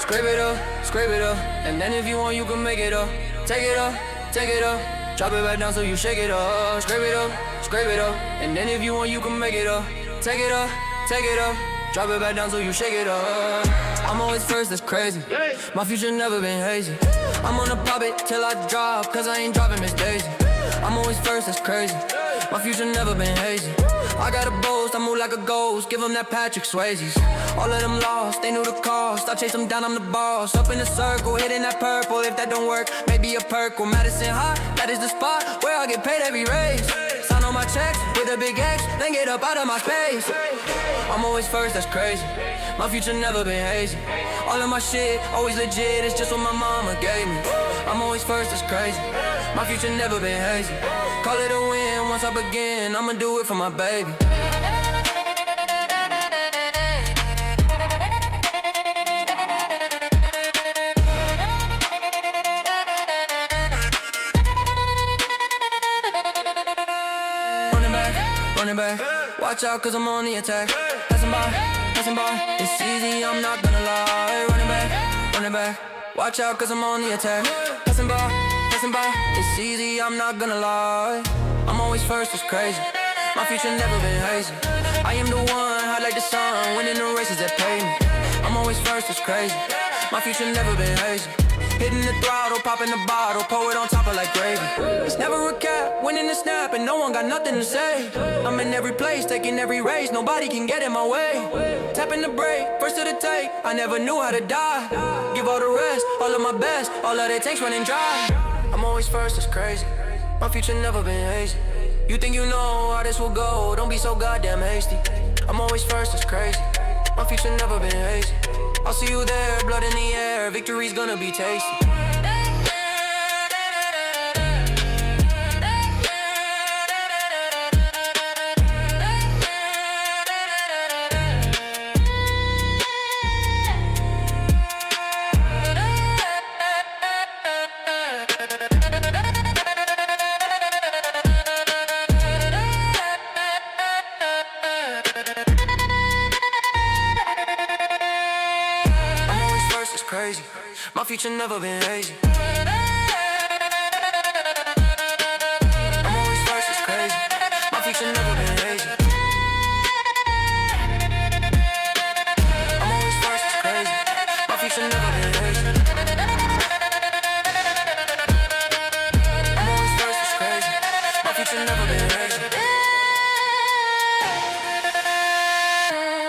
scrape it up, and then if you want, you can make it up. Take it up, drop it back down so you shake it up. Scrape it up, and then if you want, you can make it up. Take it up, drop it back down so you shake it up. I'm always first, that's crazy. My future never been hazy. I'm gonna pop it till I drop, cause I ain't dropping Miss Daisy. I'm always first, that's crazy. My future never been hazy. I got a boast, I move like a ghost. Give them that Patrick Swayze's. All of them lost, they knew the cost. I chase them down, I'm the boss. Up in the circle, hitting that purple. If that don't work, maybe a perk. Well, Madison High, that is the spot where I get paid every raise. Sign on my checks with a big X, then get up out of my space. I'm always first, that's crazy. My future never been hazy. All of my shit, always legit, it's just what my mama gave me. I'm always first, that's crazy. My future never been hazy. Call it a win, once I begin, I'ma do it for my baby. Running back, watch out cause I'm on the attack. Passing by, it's easy, I'm not gonna lie. Running back, watch out cause I'm on the attack. Passing by, it's easy, I'm not gonna lie. I'm always first, it's crazy. My future never been hazy. I am the one, hot like the sun, winning the races that pay me. I'm always first, it's crazy. My future never been hazy. Hitting the throttle, popping the bottle, pour it on top of like gravy. It's never a cap, winning the snap, and no one got nothing to say. I'm in every place, taking every race, nobody can get in my way. Tapping the brake, first to the take, I never knew how to die. Give all the rest, all of my best, all of that takes running dry. I'm always first, it's crazy. My future never been hazy. You think you know how this will go, don't be so goddamn hasty. I'm always first, it's crazy. My future never been hazy. I'll see you there, blood in the air, victory's gonna be tasty. Crazy. My future never been hazy. I'm always first, it's crazy. My future never been hazy. I'm always first, it's crazy. My future never been hazy. I'm always first, it's crazy. My future never been hazy.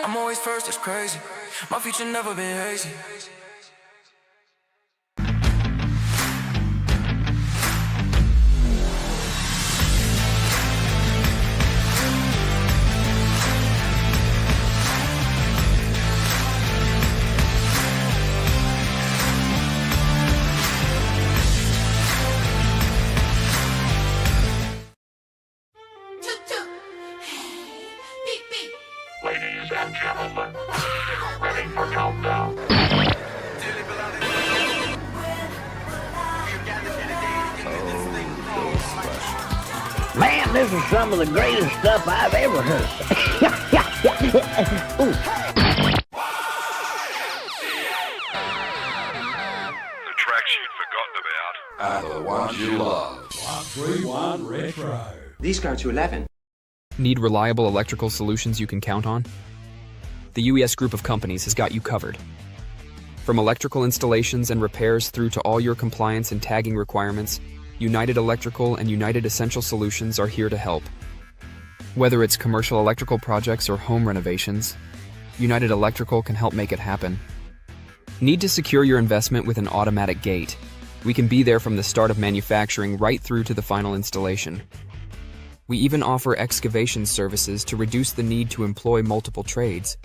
I'm always first, it's crazy. My future never been hazy. Ladies and gentlemen, ready for countdown. Man, this is some of the greatest stuff I've ever heard. Ooh. The tracks you'd forgotten about are the ones you love. 131 Retro. These go to 11. Need reliable electrical solutions you can count on? The UES group of companies has got you covered. From electrical installations and repairs through to all your compliance and tagging requirements, United Electrical and United Essential Solutions are here to help. Whether it's commercial electrical projects or home renovations, United Electrical can help make it happen. Need to secure your investment with an automatic gate? We can be there from the start of manufacturing right through to the final installation. We even offer excavation services to reduce the need to employ multiple trades.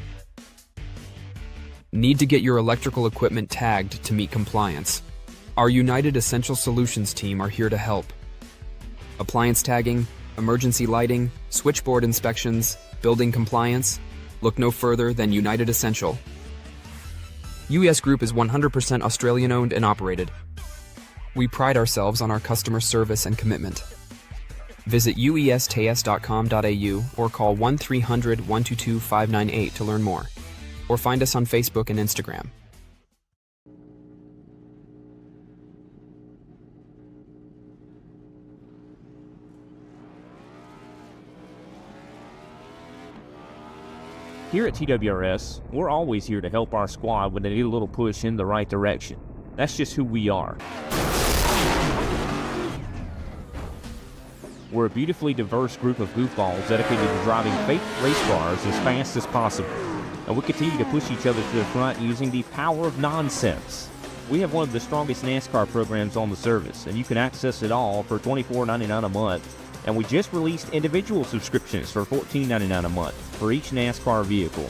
Need to get your electrical equipment tagged to meet compliance? Our United Essential Solutions team are here to help. Appliance tagging, emergency lighting, switchboard inspections, building compliance. Look no further than United Essential. UES Group is 100% Australian owned and operated. We pride ourselves on our customer service and commitment. Visit uests.com.au or call 1-300-122-598 to learn more. Or find us on Facebook and Instagram. Here at TWRS, we're always here to help our squad when they need a little push in the right direction. That's just who we are. We're a beautifully diverse group of goofballs dedicated to driving fake race cars as fast as possible. And we continue to push each other to the front using the power of nonsense. We have one of the strongest NASCAR programs on the service, and you can access it all for $24.99 a month. And we just released individual subscriptions for $14.99 a month for each NASCAR vehicle.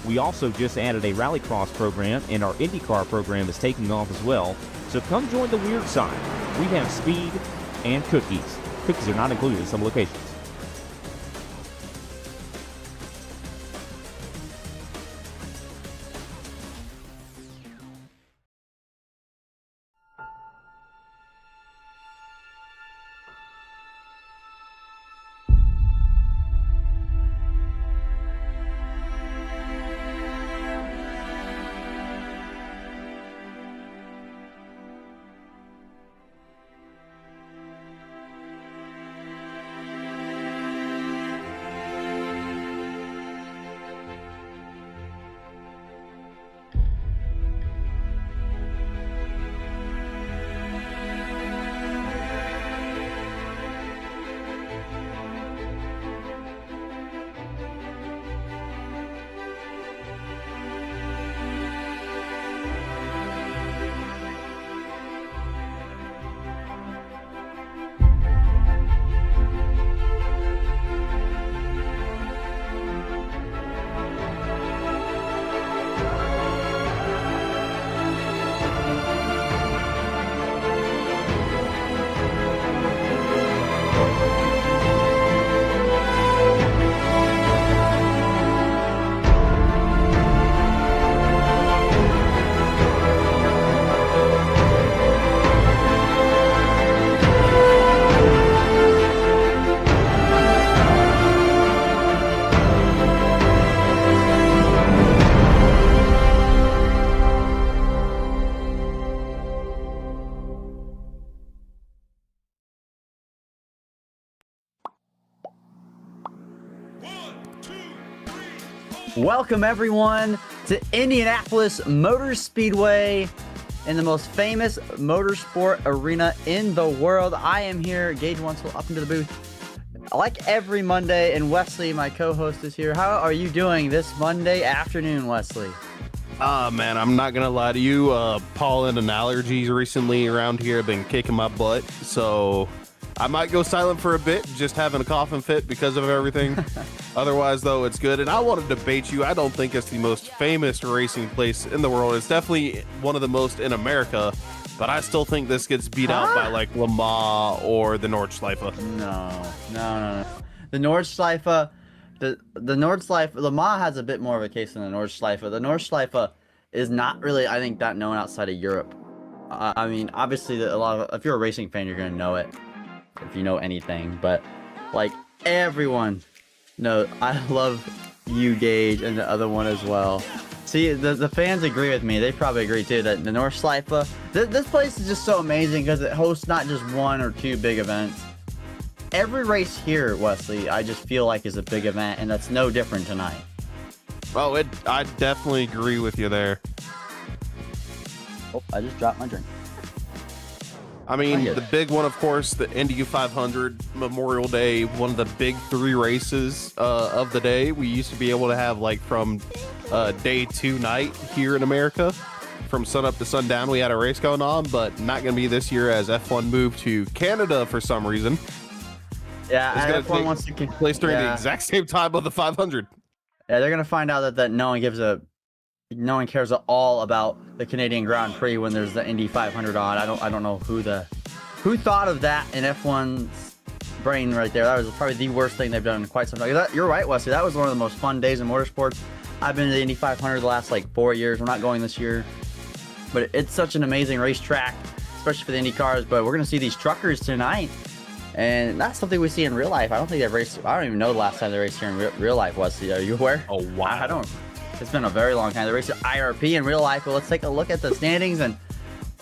We also just added a Rallycross program, and our IndyCar program is taking off as well. So come join the weird side. We have speed and cookies. Cookies are not included in some locations. Welcome everyone to Indianapolis Motor Speedway in the most famous motorsport arena in the world. I am here, Gage Wentzel, up into the booth like every Monday, and Wesley, my co-host, is here. How are you doing this Monday afternoon, Wesley? Man, I'm not gonna lie to you. Pollen and allergies recently around here have been kicking my butt, so I might go silent for a bit, just having a coughing fit because of everything. Otherwise, though, it's good. And I want to debate you. I don't think it's the most famous racing place in the world. It's definitely one of the most in America, but I still think this gets beat out by like Le Mans or the Nordschleife. No. The Nordschleife, the Nordschleife, Le Mans has a bit more of a case than the Nordschleife. The Nordschleife is not really, I think, that known outside of Europe. I mean, obviously, if you're a racing fan, you're gonna know it. If you know anything, but like everyone knows, I love you, Gage, and the other one as well. See, the fans agree with me. They probably agree too that the Nordschleife, this place is just so amazing because it hosts not just one or two big events. Every race here, Wesley, I just feel like is a big event, and that's no different tonight. Oh, I definitely agree with you there. Oh, I just dropped my drink. I mean, the big one, of course, the Indy 500 Memorial Day, one of the big three races of the day. We used to be able to have like from day to night here in America. From sunup to sundown, we had a race going on, but not going to be this year as F1 moved to Canada for some reason. Yeah, it's going to take place during the exact same time of the 500. Yeah, they're going to find out that no one cares at all about the Canadian Grand Prix when there's the Indy 500 on. I don't know who thought of that in F1's brain right there. That was probably the worst thing they've done in quite some time. You're right, Wesley. That was one of the most fun days in motorsports. I've been to the Indy 500 the last like 4 years. We're not going this year, but it's such an amazing racetrack, especially for the Indy cars. But we're gonna see these truckers tonight, and that's something we see in real life. I don't think they've raced. I don't even know the last time they raced here in real life. Wesley, are you aware? Oh wow, I don't. It's been a very long time. They raced at IRP in real life. But let's take a look at the standings. And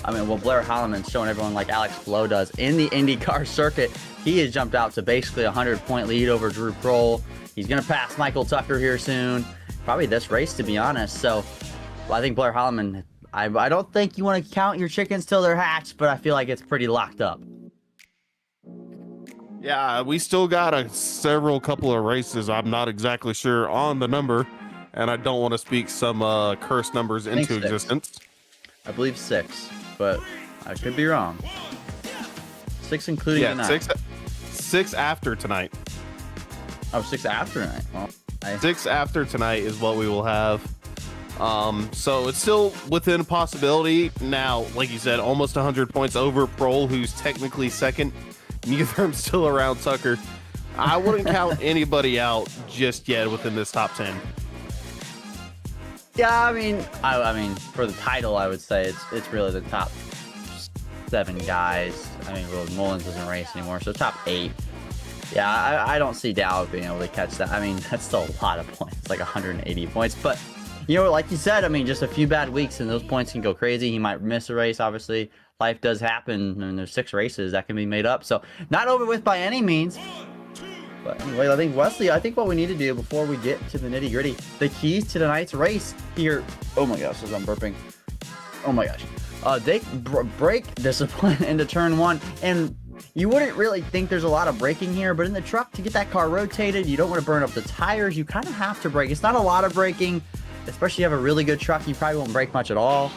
I mean, well, Blair Holloman's showing everyone like Alex Blow does in the IndyCar circuit. He has jumped out to basically a 100-point lead over Drew Prohl. He's going to pass Michael Tucker here soon. probably this race, to be honest. So well, I think Blair Holloman, I don't think you want to count your chickens till they're hatched, but I feel like it's pretty locked up. Yeah, we still got a couple of races. I'm not exactly sure on the number, and I don't want to speak some cursed numbers into existence. I believe 6, but I could be wrong. 6 including tonight. 6 after tonight. Oh, 6 after tonight. Well, 6 after tonight is what we will have. So it's still within possibility. Now, like you said, almost 100 points over Prohl, who's technically second. Neither of them still around Tucker. I wouldn't count anybody out just yet within this top 10. Yeah, I mean, for the title, I would say it's really the top 7 guys. I mean, well, Mullins doesn't race anymore, so top 8. Yeah, I don't see Dow being able to catch that. I mean, that's still a lot of points. It's like 180 points. But, you know, like you said, I mean, just a few bad weeks and those points can go crazy. He might miss a race, obviously. Life does happen, and there's 6 races that can be made up. So, not over with by any means. But anyway, I think, Wesley, I think what we need to do before we get to the nitty-gritty, the keys to tonight's race here. Oh my gosh, as I'm burping. Oh my gosh. They brake discipline into turn 1. And you wouldn't really think there's a lot of braking here, but in the truck, to get that car rotated, you don't want to burn up the tires. You kind of have to brake. It's not a lot of braking, especially if you have a really good truck. You probably won't brake much at all.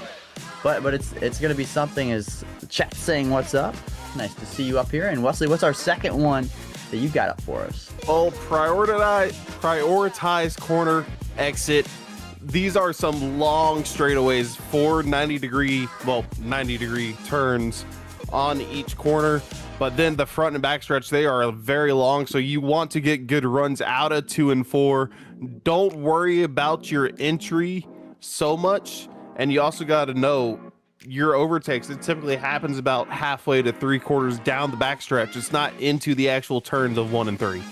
But it's going to be something, as chat saying what's up. Nice to see you up here. And Wesley, what's our second one that you got up for us? Oh, prioritize corner exit. These are some long straightaways, 4 90-degree turns on each corner. But then the front and back stretch, they are very long. So you want to get good runs out of 2 and 4. Don't worry about your entry so much. And you also got to know your overtakes. It typically happens about halfway to 3/4 down the backstretch. It's not into the actual turns of 1 and 3.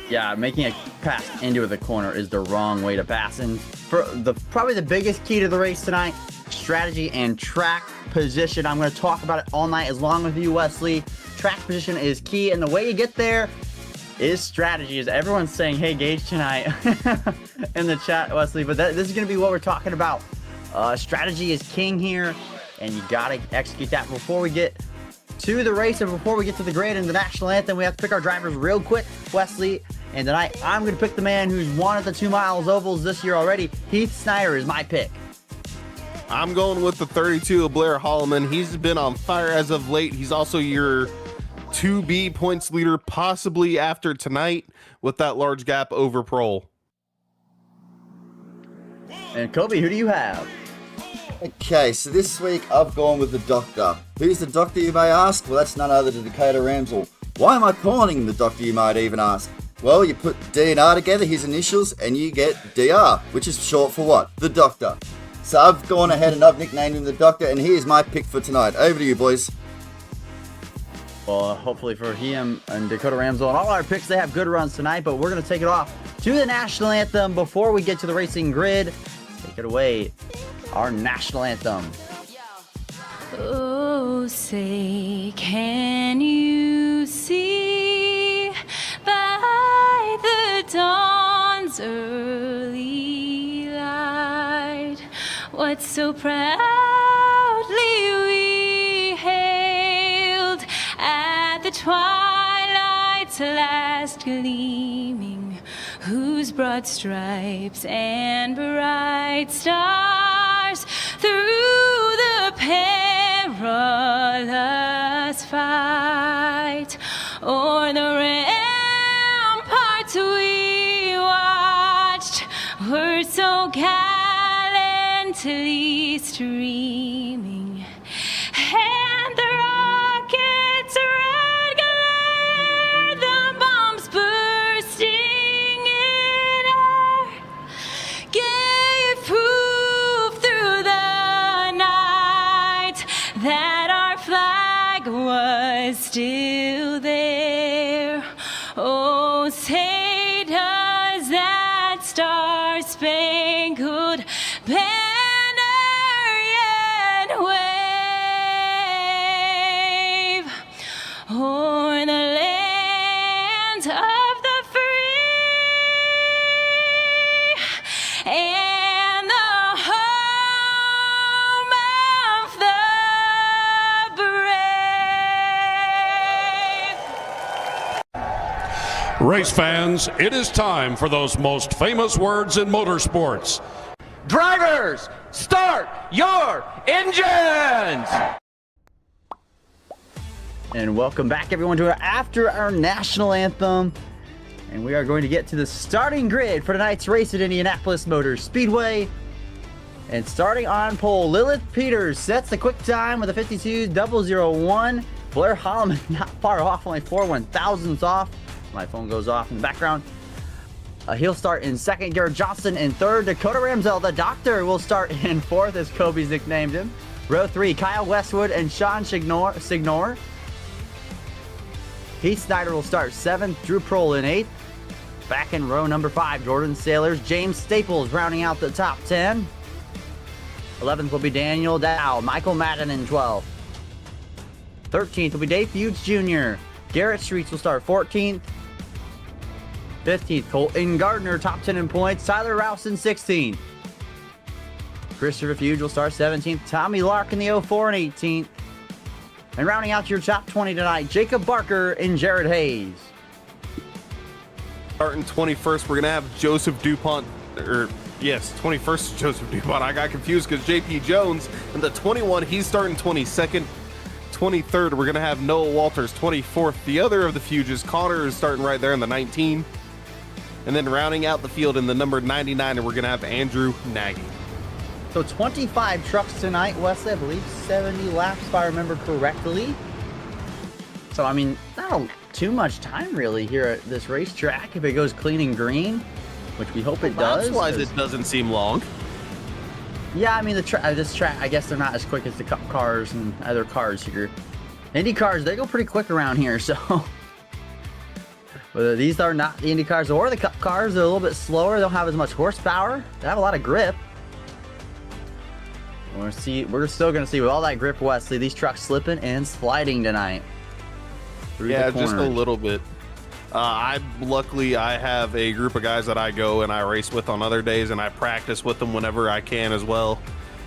Yeah, making a pass into the corner is the wrong way to pass. And for probably the biggest key to the race tonight, strategy and track position. I'm going to talk about it all night as long with you, Wesley. Track position is key, and the way you get there is strategy, as everyone's saying, hey, Gage tonight in the chat, Wesley. But this is going to be what we're talking about. Strategy is king here, and you got to execute that. Before we get to the race and before we get to the grid and the national anthem, we have to pick our drivers real quick, Wesley. And tonight, I'm going to pick the man who's won at the 2 miles ovals this year already. Heath Snyder is my pick. I'm going with the 32 of Blair Holloman. He's been on fire as of late. He's also your 2B points leader, possibly after tonight, with that large gap over Prohl. And Kobe, who do you have? Okay, so this week I've gone with the Doctor. Who's the Doctor, you may ask? Well, that's none other than Dakota Ramsell. Why am I calling him the Doctor, you might even ask? Well, you put D and R together, his initials, and you get DR, which is short for what? The Doctor. So I've gone ahead and I've nicknamed him the Doctor, and here's my pick for tonight. Over to you, boys. Well, hopefully for him and Dakota Ramsell and all our picks, they have good runs tonight, but we're going to take it off to the national anthem before we get to the racing grid. Take it away, our national anthem. Oh, say, can you see by the dawn's early light what so proudly we hailed at the twilight's last gleaming, whose broad stripes and bright stars through the perilous fight o'er the ramparts we watched were so gallantly streaming, and the rockets' red glare, the bombs bursting in air, gave proof through the night that our flag was still there. Oh, say does that star-spangled banner yet wave o'er the land of the free? Race fans, it is time for those most famous words in motorsports. Drivers, start your engines! And welcome back, everyone, to after our national anthem. And we are going to get to the starting grid for tonight's race at Indianapolis Motor Speedway. And starting on pole, Lilith Peters sets the quick time with a 52.001. Blair Holloman not far off, only 4/1000ths off. My phone goes off in the background. He'll start in second. Garrett Johnson in third. Dakota Ramsell, the doctor, will start in fourth, as Kobe's nicknamed him. Row 3, Kyle Westwood and Sean Signor. Heath Snyder will start 7th. Drew Prohl in 8th. Back in row number 5, Jordan Sailors. James Staples rounding out the top 10. 11th will be Daniel Dow. Michael Madden in 12th. 13th will be Dave Fuge Jr. Garrett Streets will start 14th. 15th, Colton Gardner, top 10 in points. Tyler Rouse in 16th. Christopher Fuge will start 17th. Tommy Lark in the 04 and 18th. And rounding out your top 20 tonight, Jacob Barker and Jared Hayes. Starting 21st, we're going to have Joseph DuPont, 21st Joseph DuPont. I got confused because JP Jones in the 21, he's starting 22nd. 23rd, we're going to have Noah Walters. 24th, the other of the Fuges, Connor, is starting right there in the 19. And then rounding out the field in the number 99, and we're going to have Andrew Nagy. So 25 trucks tonight, Wesley. I believe 70 laps, if I remember correctly. So, I mean, not too much time really here at this racetrack if it goes clean and green, which we hope it does. Laps-wise, it doesn't seem long. Yeah, I mean, this track, I guess they're not as quick as the Cup cars and other cars here. Indy cars, they go pretty quick around here, so... Whether these are not the Indy cars or the Cup cars, they're a little bit slower. They don't have as much horsepower. They have a lot of grip. We're still going to see with all that grip, Wesley, these trucks slipping and sliding tonight. Yeah, just a little bit. Luckily, I have a group of guys that I go and I race with on other days, and I practice with them whenever I can as well.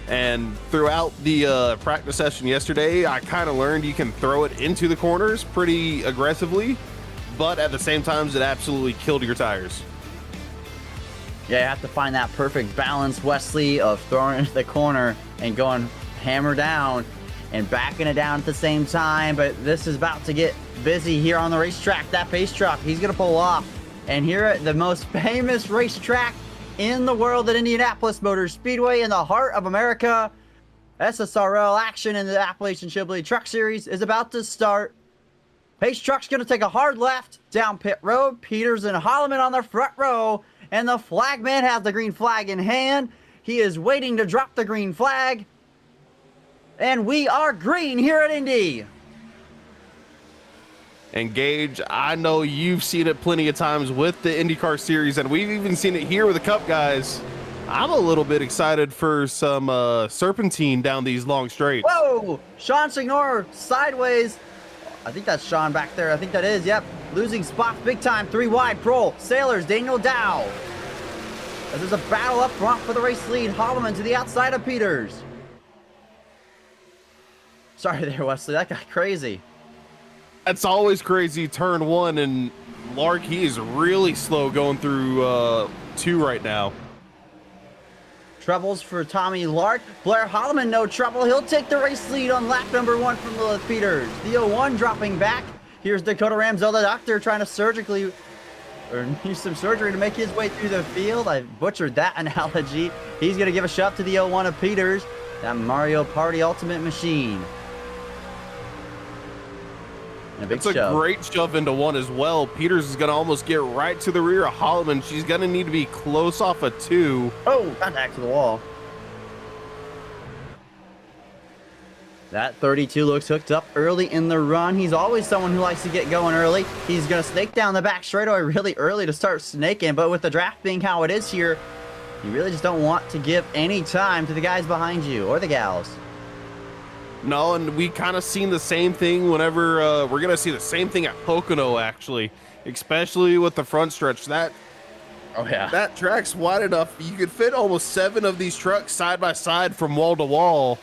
And throughout the practice session yesterday, I kind of learned you can throw it into the corners pretty aggressively, but at the same time, it absolutely killed your tires. Yeah, you have to find that perfect balance, Wesley, of throwing it into the corner and going hammer down and backing it down at the same time. But this is about to get busy here on the racetrack. That pace truck, he's going to pull off. And here at the most famous racetrack in the world at Indianapolis Motor Speedway, in the heart of America, SSRL action in the Appalachian Chillbilly Truck Series is about to start. Pace truck's going to take a hard left down pit road. Peters and Holloman on the front row. And the flag man has the green flag in hand. He is waiting to drop the green flag. And we are green here at Indy. And Gage, I know you've seen it plenty of times with the IndyCar series, and we've even seen it here with the Cup guys. I'm a little bit excited for some serpentine down these long straights. Whoa! Sean Signor sideways. I think that's Sean back there. I think that is, yep. Losing spots big time, 3 wide. Prohl, Sailors, Daniel Dow. As there's a battle up front for the race lead. Holloman to the outside of Peters. Sorry there, Wesley. That got crazy. That's always crazy. Turn 1, and Lark, he is really slow going through 2 right now. Troubles for Tommy Lark. Blair Holloman, no trouble. He'll take the race lead on lap number 1 from Lilith Peters. The 01 dropping back. Here's Dakota Ramsell, the doctor, trying to use some surgery to make his way through the field. I butchered that analogy. He's going to give a shove to the 01 of Peters. That Mario Party Ultimate Machine. It's a great shove into 1 as well. Peters is going to almost get right to the rear of Holloman. She's going to need to be close off a 2. Oh, contact to the wall. That 32 looks hooked up early in the run. He's always someone who likes to get going early. He's going to snake down the back straightaway really early to start snaking, but with the draft being how it is here, you really just don't want to give any time to the guys behind you, or the gals. No, and we kind of seen the same thing whenever we're going to see the same thing at Pocono, actually, especially with the front stretch. That track's wide enough. You could fit almost 7 of these trucks side by side from wall to wall,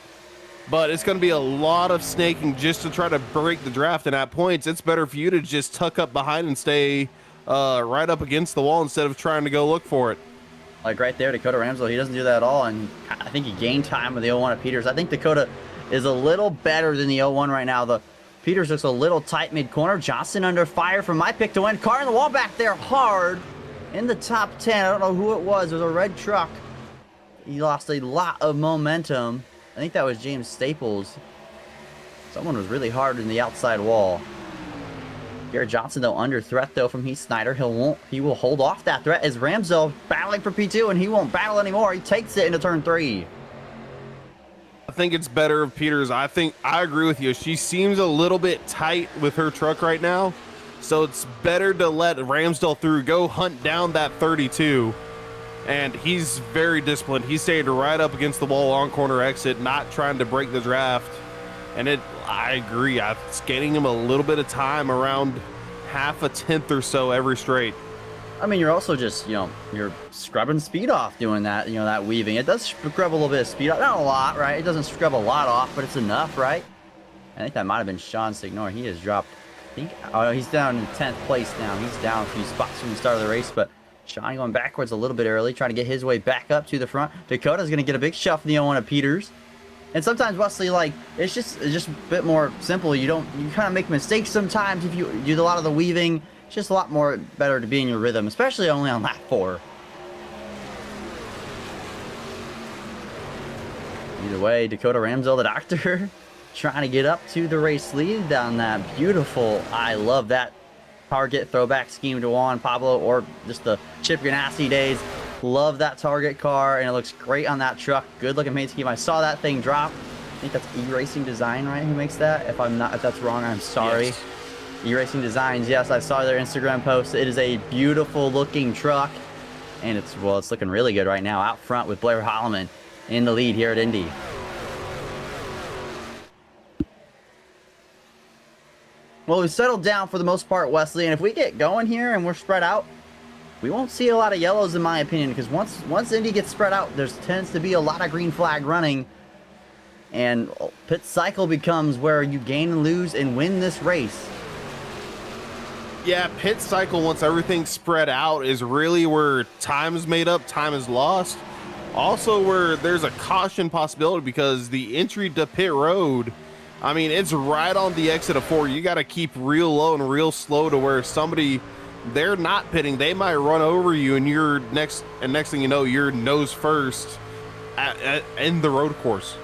but it's going to be a lot of snaking just to try to break the draft. And at points, it's better for you to just tuck up behind and stay right up against the wall instead of trying to go look for it. Like right there, Dakota Ramsdell, he doesn't do that at all, and I think he gained time with the 01 of Peters. I think Dakota is a little better than the 01 right now. The Peters looks a little tight mid-corner. Johnson under fire from my pick to win. Car in the wall back there hard in the top 10. I don't know who it was. It was a red truck. He lost a lot of momentum. I think that was James Staples. Someone was really hard in the outside wall. Garrett Johnson, though, under threat, though, from Heath Snyder. He will hold off that threat as Ramsdell battling for P2, and he won't battle anymore. He takes it into turn 3. I think it's better of Peters. I agree with you. She seems a little bit tight with her truck right now, so it's better to let Ramsdell through, go hunt down that 32, and he's very disciplined. He stayed right up against the wall on corner exit, not trying to break the draft. And I agree. It's getting him a little bit of time, around half a tenth or so every straight. I mean, you're also just, you're scrubbing speed off doing that, that weaving. It does scrub a little bit of speed off. Not a lot, right? It doesn't scrub a lot off, but it's enough, right? I think that might have been Sean Signor. He has dropped, he's down in 10th place now. He's down a few spots from the start of the race, but Sean going backwards a little bit early, trying to get his way back up to the front. Dakota's going to get a big shove from the 01 of Peters. And sometimes, Wesley, it's just a bit more simple. You kind of make mistakes sometimes if you do a lot of the weaving. It's just a lot more better to be in your rhythm, especially only on lap 4. Either way, Dakota Ramsdell, the doctor, trying to get up to the race lead down that beautiful, I love that target throwback scheme to Juan Pablo, or just the Chip Ganassi days. Love that target car, and it looks great on that truck. Good looking paint scheme. I saw that thing drop. I think that's E-Racing Design, right? Who makes that? If that's wrong, I'm sorry. Yes. E-Racing Designs. Yes, I saw their Instagram post. It is a beautiful looking truck, and it's looking really good right now out front with Blair Holloman in the lead here at Indy. Well, we've settled down for the most part, Wesley, and if we get going here and we're spread out, we won't see a lot of yellows, in my opinion, because once Indy gets spread out, there tends to be a lot of green flag running, and pit cycle becomes where you gain and lose and win this race. Yeah, pit cycle, once everything's spread out, is really where time is made up, time is lost. Also where there's a caution possibility, because the entry to pit road, I mean, it's right on the exit of 4. You got to keep real low and real slow to where somebody, they're not pitting, they might run over you, and next thing you know, you're nose first in the road course.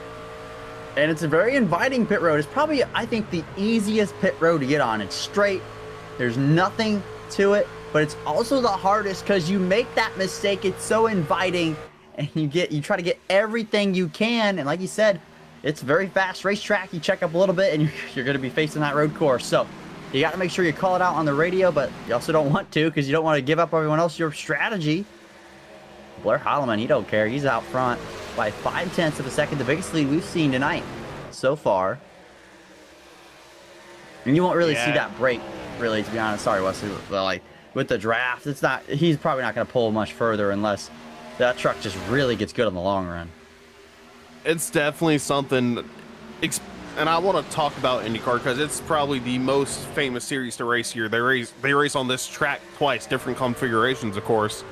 And it's a very inviting pit road. It's probably, I think, the easiest pit road to get on. It's straight, there's nothing to it, but it's also the hardest because you make that mistake. It's so inviting, and you try to get everything you can, and like you said, it's a very fast racetrack. You check up a little bit, and you're going to be facing that road course. So you got to make sure you call it out on the radio, but you also don't want to, because you don't want to give up everyone else your strategy. Blair Holloman, he don't care. He's out front by 0.5 of a second, the biggest lead we've seen tonight so far. And you won't really see that break, really, to be honest. Sorry, Wesley, but like with the draft, he's probably not going to pull much further unless that truck just really gets good on the long run. It's definitely something, and I want to talk about IndyCar because it's probably the most famous series to race here. They race on this track twice, different configurations, of course,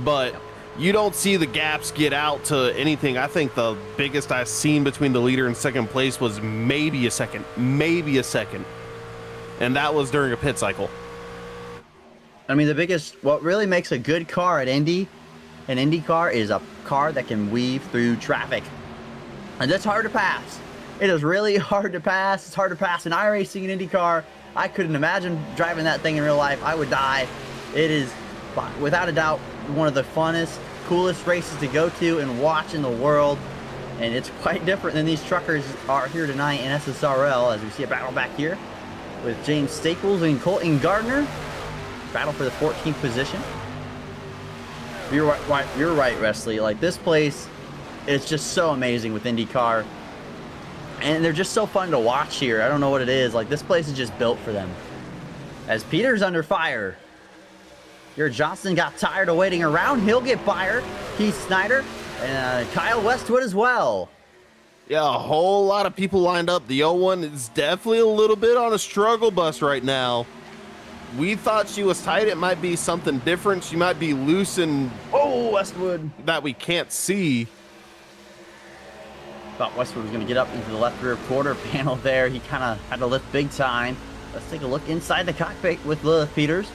but you don't see the gaps get out to anything. I think the biggest I've seen between the leader and second place was maybe a second, and that was during a pit cycle. I mean, what really makes a good car at Indy, an Indy car, is a car that can weave through traffic. And that's hard to pass. It is really hard to pass. It's hard to pass in iRacing and IndyCar. I couldn't imagine driving that thing in real life. I would die. It is, without a doubt, one of the funnest, coolest races to go to and watch in the world. And it's quite different than these truckers are here tonight in SSRL, as we see a battle back here with James Staples and Colton Gardner. Battle for the 14th position. You're right, Wesley. Like, this place is just so amazing with IndyCar. And they're just so fun to watch here. I don't know what it is. Like, this place is just built for them. As Peter's under fire. Garrett Johnson got tired of waiting around. He'll get fired. Heath Snyder and Kyle Westwood as well. Yeah, a whole lot of people lined up. The 01 is definitely a little bit on a struggle bus right now. we thought she was tight. It might be something different. She might be loose and Westwood that we can't see. Thought Westwood was going to get up into the left rear quarter panel there. He kind of had to lift big time. Let's take a look inside the cockpit with Lilith Peters.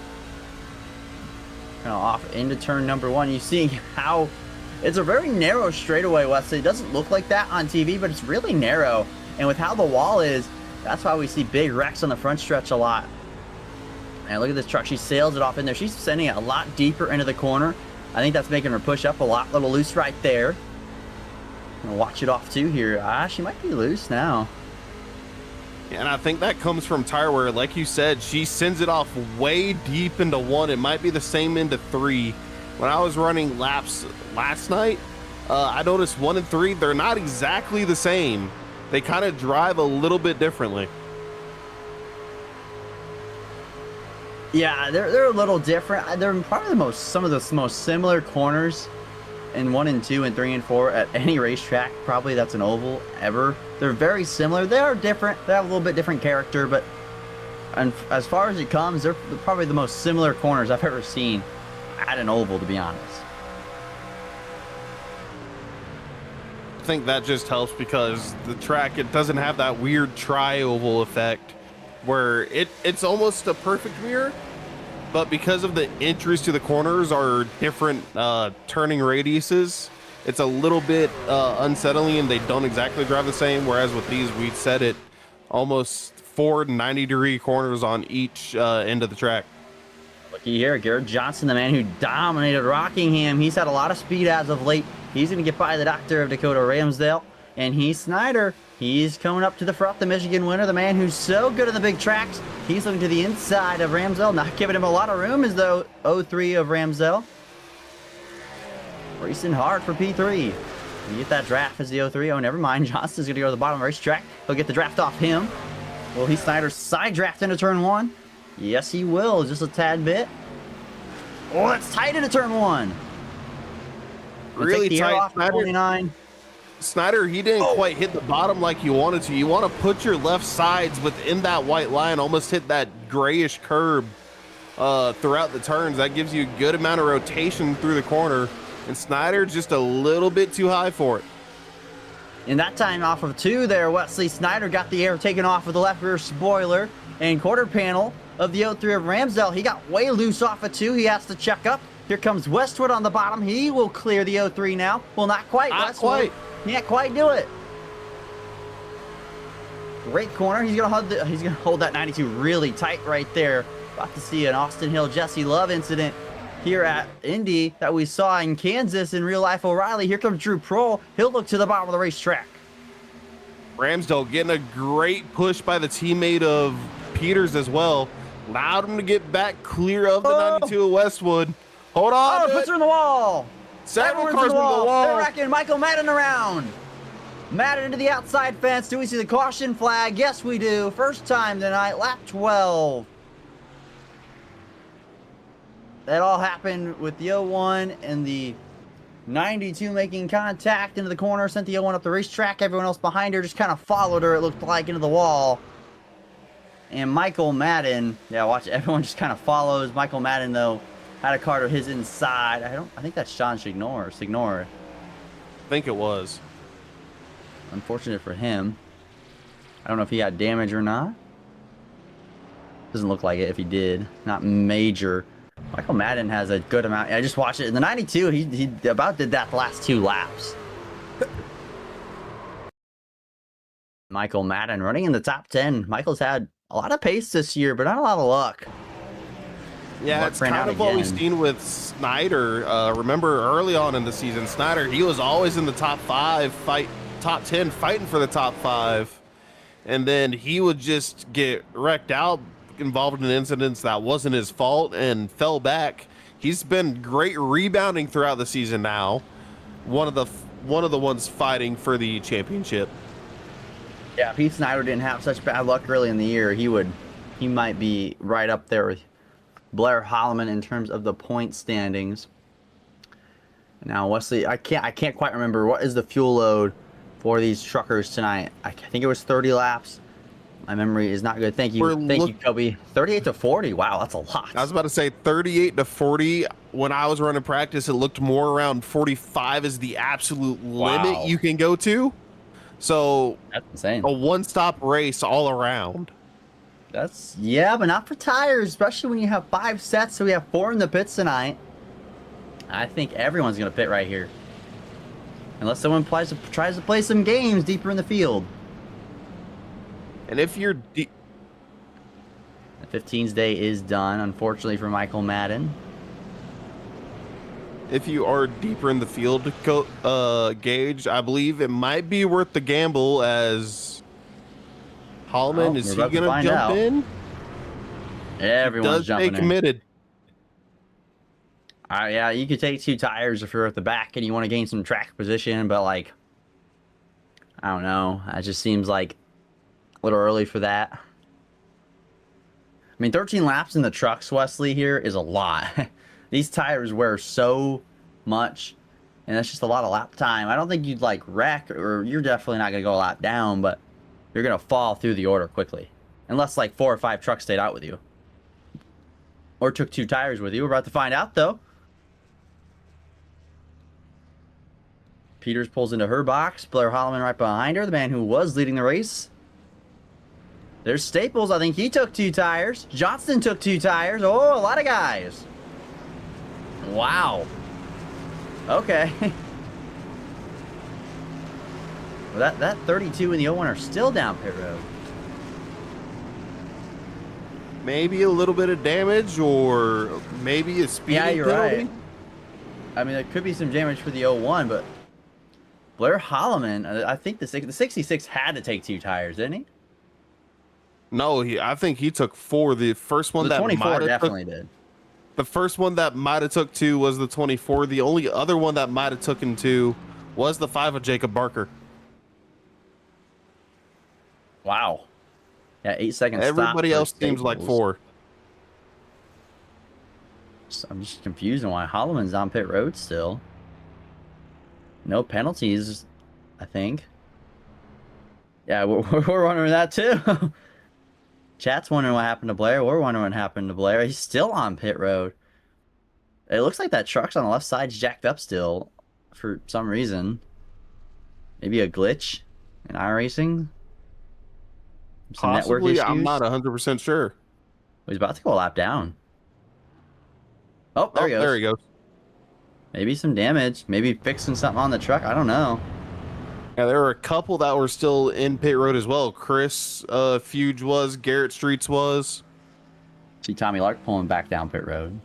Kind of off into turn number 1. You see how it's a very narrow straightaway, Wesley. It doesn't look like that on TV, but it's really narrow. And with how the wall is, that's why we see big wrecks on the front stretch a lot. And look at this truck. She sails it off in there. She's sending it a lot deeper into the corner. I think that's making her push up a lot. Little loose right there. Gonna watch it off too here. She might be loose now. And I think that comes from tire wear. Like you said, she sends it off way deep into 1. It might be the same into 3. When I was running laps last night, I noticed 1 and 3, they're not exactly the same. They kind of drive a little bit differently. Yeah, they're a little different. They're probably some of the most similar corners in 1 and 2 and 3 and 4 at any racetrack. Probably that's an oval ever. They're very similar. They are different. They have a little bit different character, but as far as it comes, they're probably the most similar corners I've ever seen at an oval, to be honest. I think that just helps because the track, it doesn't have that weird tri-oval effect where it's almost a perfect mirror, but because of the entries to the corners are different turning radiuses, it's a little bit unsettling and they don't exactly drive the same, whereas with these, we set it almost 4 90-degree corners on each end of the track. Looky here, Garrett Johnson, the man who dominated Rockingham. He's had a lot of speed as of late. He's going to get by the Doctor of Dakota Ramsdale. And he's Snyder. He's coming up to the front, the Michigan winner, the man who's so good in the big tracks. He's looking to the inside of Ramsdale, not giving him a lot of room as though 03 of Ramsdale. Racing hard for P3. You get that draft as the 03. Oh, never mind. Johnston's going to go to the bottom of the racetrack. He'll get the draft off him. Will he Snyder side draft into turn 1? Yes, he will. Just a tad bit. Oh, that's tight into turn 1. Really tight. Snyder, he didn't quite hit the bottom like you wanted to. You want to put your left sides within that white line, almost hit that grayish curb throughout the turns. That gives you a good amount of rotation through the corner. And Snyder just a little bit too high for it. In that time off of 2 there, Wesley Snyder got the air taken off of the left rear spoiler and quarter panel of the 03 of Ramsdale. He got way loose off of 2. He has to check up. Here comes Westwood on the bottom. He will clear the 03 now. Well, not quite. Not quite. Can't quite do it. Great corner. He's gonna hold that 92 really tight right there. About to see an Austin Hill Jesse Love incident here at Indy that we saw in Kansas in real life O'Reilly. Here comes Drew Prohl. He'll look to the bottom of the racetrack. Ramsdale getting a great push by the teammate of Peters as well. Allowed him to get back clear of the 92 of Westwood. Hold on. Oh, puts her in the wall. Several cars in the wall. They're racking Michael Madden around. Madden into the outside fence. Do we see the caution flag? Yes, we do. First time tonight, lap 12. That all happened with the 01 and the 92 making contact into the corner, sent the 01 up the racetrack. Everyone else behind her just kind of followed her, it looked like, into the wall. And Michael Madden, yeah, watch, everyone just kind of follows. Michael Madden, though, had a car to his inside. I think that's Sean Signor. I think it was. Unfortunate for him. I don't know if he had damage or not. Doesn't look like it if he did. Not major. Michael Madden has a good amount. I just watched it in the 92. He about did that the last 2 laps. Michael Madden running in the top 10. Michael's had a lot of pace this year, but not a lot of luck. Yeah, it's kind of what we've seen with Snyder. Remember early on in the season, Snyder, he was always in the top 5, top 10, fighting for the top 5. And then he would just get wrecked out, involved in incidents that wasn't his fault, and fell back. He's been great rebounding throughout the season now. One of the ones fighting for the championship. Yeah, if Pete Snyder didn't have such bad luck early in the year, he might be right up there with Blair Holloman in terms of the point standings. Now, Wesley, I can't quite remember what is the fuel load for these truckers tonight. I think it was 30 laps. My memory is not good. Thank you. Thank you, Kobe. 38 to 40. Wow, that's a lot. I was about to say 38 to 40. When I was running practice, it looked more around 45 is the absolute limit you can go to. So that's insane. A one-stop race all around. Yeah, but not for tires, especially when you have 5 sets. So we have 4 in the pits tonight. I think everyone's going to pit right here. Unless someone tries to play some games deeper in the field. And if you're the 15's day is done, unfortunately for Michael Madden. If you are deeper in the field, Gage, I believe it might be worth the gamble as Holloman, is he going to jump in? Everyone's jumping in. Committed. Yeah, you could take 2 tires if you're at the back and you want to gain some track position, but like, I don't know. It just seems like a little early for that. I mean, 13 laps in the trucks, Wesley, here is a lot. These tires wear so much, and that's just a lot of lap time. I don't think you'd like wreck, or you're definitely not going to go a lap down, but you're going to fall through the order quickly. Unless like 4 or 5 trucks stayed out with you. Or took 2 tires with you. We're about to find out, though. Peters pulls into her box. Blair Holloman right behind her, the man who was leading the race. There's Staples. I think he took 2 tires. Johnston took 2 tires. Oh, a lot of guys. Wow. Okay. Well, that 32 and the 01 are still down pit road. Maybe a little bit of damage, or maybe a speeding penalty. Right. I mean, there could be some damage for the 01, but Blair Holloman, I think the 66 had to take 2 tires, didn't he? No, I think he took 4. The first one the 24 definitely did. The first one that might have took 2 was the 24. The only other one that might have taken 2 was the 5 of Jacob Barker. Wow. Yeah, 8 seconds. Everybody else seems like 4. I'm just confused on why Holloman's on pit road still. No penalties, I think. Yeah, we're wondering that too. Chat's wondering what happened to Blair. We're wondering what happened to Blair. He's still on pit road. It looks like that truck's on the left side's jacked up still for some reason. Maybe a glitch in iRacing? Some network Possibly, issues? I'm not 100% sure. He's about to go a lap down. Oh, there he goes. There he goes. Maybe some damage. Maybe fixing something on the truck. I don't know. Yeah, there were a couple that were still in pit road as well. Chris Fuge was. Garrett Streets was. See Tommy Lark pulling back down pit road.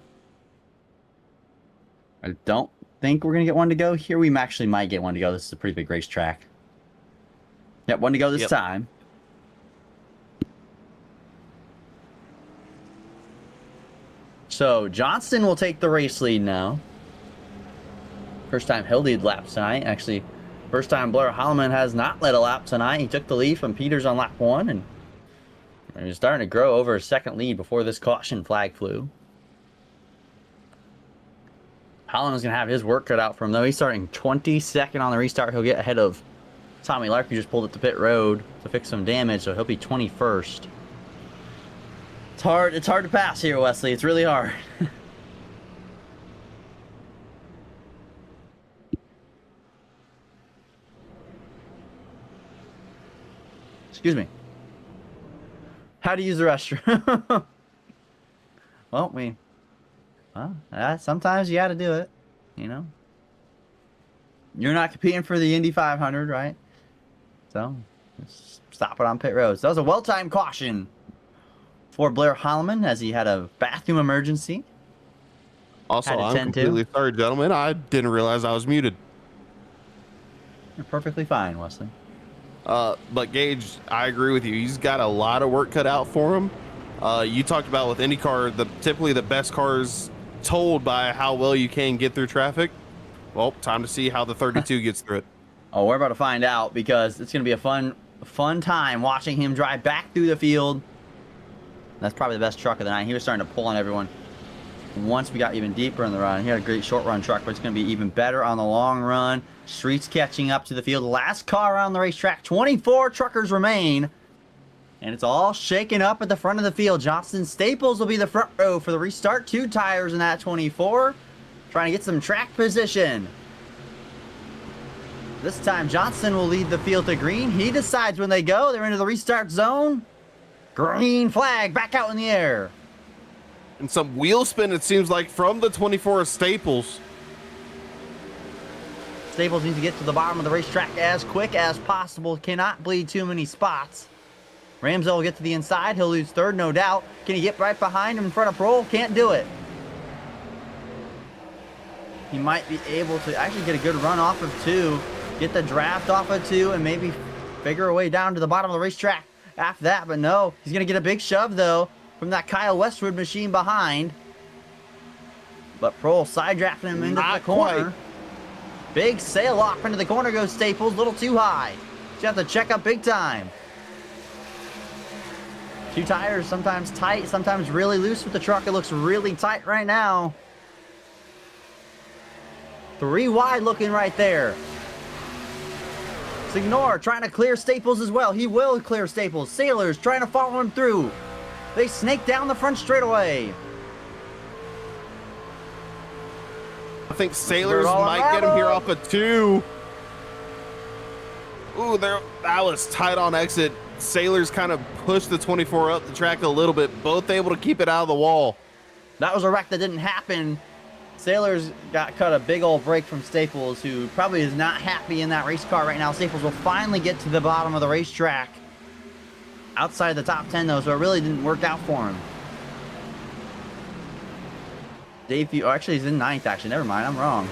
I don't think we're going to get one to go here. We actually might get one to go. This is a pretty big racetrack. Yep, one to go this time. So Johnston will take the race lead now. First time he'll lead laps tonight. Actually, first time Blair Holloman has not led a lap tonight. He took the lead from Peters on lap 1, and he's starting to grow over a second lead before this caution flag flew. Holloman's going to have his work cut out for him, though. He's starting 22nd on the restart. He'll get ahead of Tommy Lark, who just pulled it to pit road to fix some damage, so he'll be 21st. It's hard to pass here, Wesley. It's really hard. Excuse me. How to use the restroom? Well, sometimes you got to do it, you know. You're not competing for the Indy 500, right? So, just stop it on pit road. So that was a well-timed caution for Blair Holloman as he had a bathroom emergency. Also, I'm completely sorry, gentlemen. I didn't realize I was muted. You're perfectly fine, Wesley. But Gage, I agree with you. He's got a lot of work cut out for him. You talked about with IndyCar, typically the best cars told by how well you can get through traffic. Well, time to see how the 32 gets through it. Oh, we're about to find out, because it's going to be a fun time watching him drive back through the field. That's probably the best truck of the night. He was starting to pull on everyone once we got even deeper in the run. He had a great short run truck, but it's going to be even better on the long run. Streets catching up to the field. Last car on the racetrack. 24 truckers remain. And it's all shaken up at the front of the field. Johnson Staples will be the front row for the restart. 2 tires in that 24. Trying to get some track position. This time Johnson will lead the field to green. He decides when they go. They're into the restart zone. Green flag back out in the air. And some wheel spin, it seems like, from the 24 of Staples. Staples needs to get to the bottom of the racetrack as quick as possible. Cannot bleed too many spots. Wentzel will get to the inside. He'll lose third, no doubt. Can he get right behind him in front of Prohl? Can't do it. He might be able to actually get a good run off of 2. Get the draft off of 2 and maybe figure a way down to the bottom of the racetrack after that. But no, he's going to get a big shove, though, from that Kyle Westwood machine behind. But Prohl side drafting him into the corner. Big sail off into the corner goes Staples. A little too high. You have to check up big time. 2 tires, sometimes tight, sometimes really loose with the truck. It looks really tight right now. 3 wide looking right there. Signor trying to clear Staples as well. He will clear Staples. Sailors trying to follow him through. They snake down the front straightaway. I think Sailors might get him here off of 2. Ooh, that was tight on exit. Sailors kind of pushed the 24 up the track a little bit. Both able to keep it out of the wall. That was a wreck that didn't happen. Sailors cut a big old break from Staples, who probably is not happy in that race car right now. Staples will finally get to the bottom of the racetrack. Outside the top 10, though, so it really didn't work out for him. Dave, actually, he's in 9th, actually. Never mind, I'm wrong.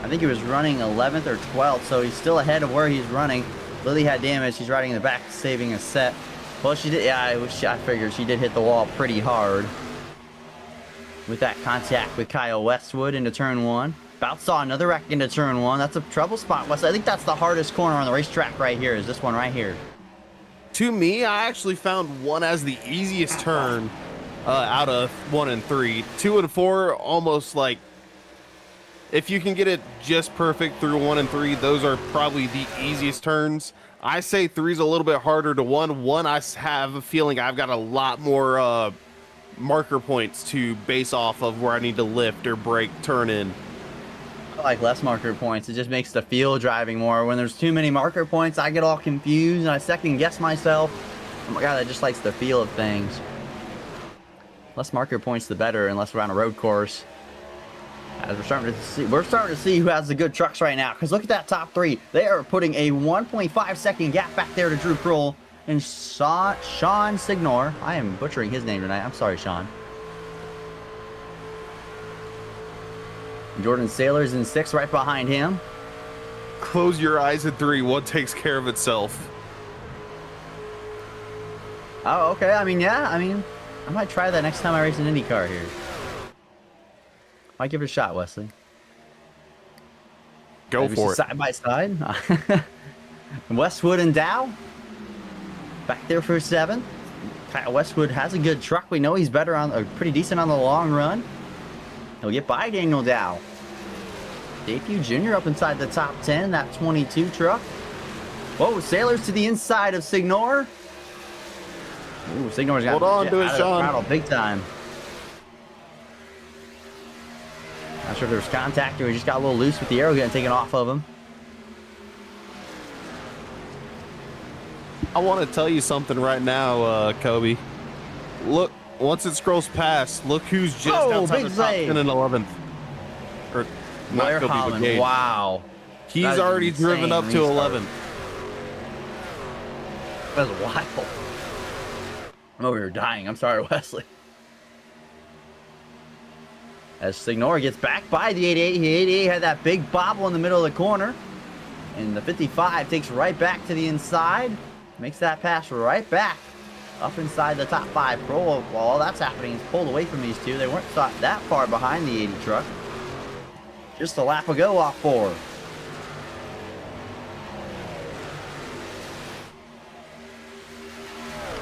I think he was running 11th or 12th, so he's still ahead of where he's running. Lily had damage. She's riding in the back, saving a set. Well, she did. Yeah, I figured she did hit the wall pretty hard with that contact with Kyle Westwood into turn 1. About saw another wreck into turn 1. That's a trouble spot, Wesley. I think that's the hardest corner on the racetrack right here. Is this one right here? To me, I actually found 1 as the easiest turn out of 1 and 3. 2 and 4, almost like, if you can get it just perfect through 1 and 3, those are probably the easiest turns. I say 3's a little bit harder to 1. 1, I have a feeling I've got a lot more marker points to base off of where I need to lift or brake, turn in. I like less marker points. It just makes the feel driving more. When there's too many marker points, I get all confused and I second guess myself. Oh my god, that just likes the feel of things. Less marker points, the better, unless we're on a road course. As we're starting to see who has the good trucks right now. Because look at that top 3. They are putting a 1.5 second gap back there to Drew Prohl and Sean Signor. I am butchering his name tonight. I'm sorry, Sean. Jordan Sailor's in 6th right behind him. Close your eyes at 3. 1 takes care of itself. Oh, okay. I mean, yeah. I might try that next time I race an IndyCar here. Might give it a shot, Wesley. Go for it. Side by side. Westwood and Dow back there for 7th. Kyle Westwood has a good truck. We know he's better pretty decent on the long run. He'll get by Daniel Dow. Dave Fuge Jr. up inside the top 10. That 22 truck. Whoa, Sailors to the inside of Signor. Ooh, Signor's got hold on to it, Sean. Big time. Not sure if there was contact or he just got a little loose with the arrow getting taken off of him. I want to tell you something right now, Kobe. Look, once it scrolls past, look who's just outside the top 10 and 11th. Or not Kobe, but Gage. Wow. He's already driven up to 11th. That's wild. I'm over here dying. I'm sorry, Wesley. As Signor gets back by the 88. The 88 had that big bobble in the middle of the corner. And the 55 takes right back to the inside. Makes that pass right back up inside the top 5. Prohl, while all that's happening, is pulled away from these two. They weren't that far behind the 80 truck. Just a lap ago off 4.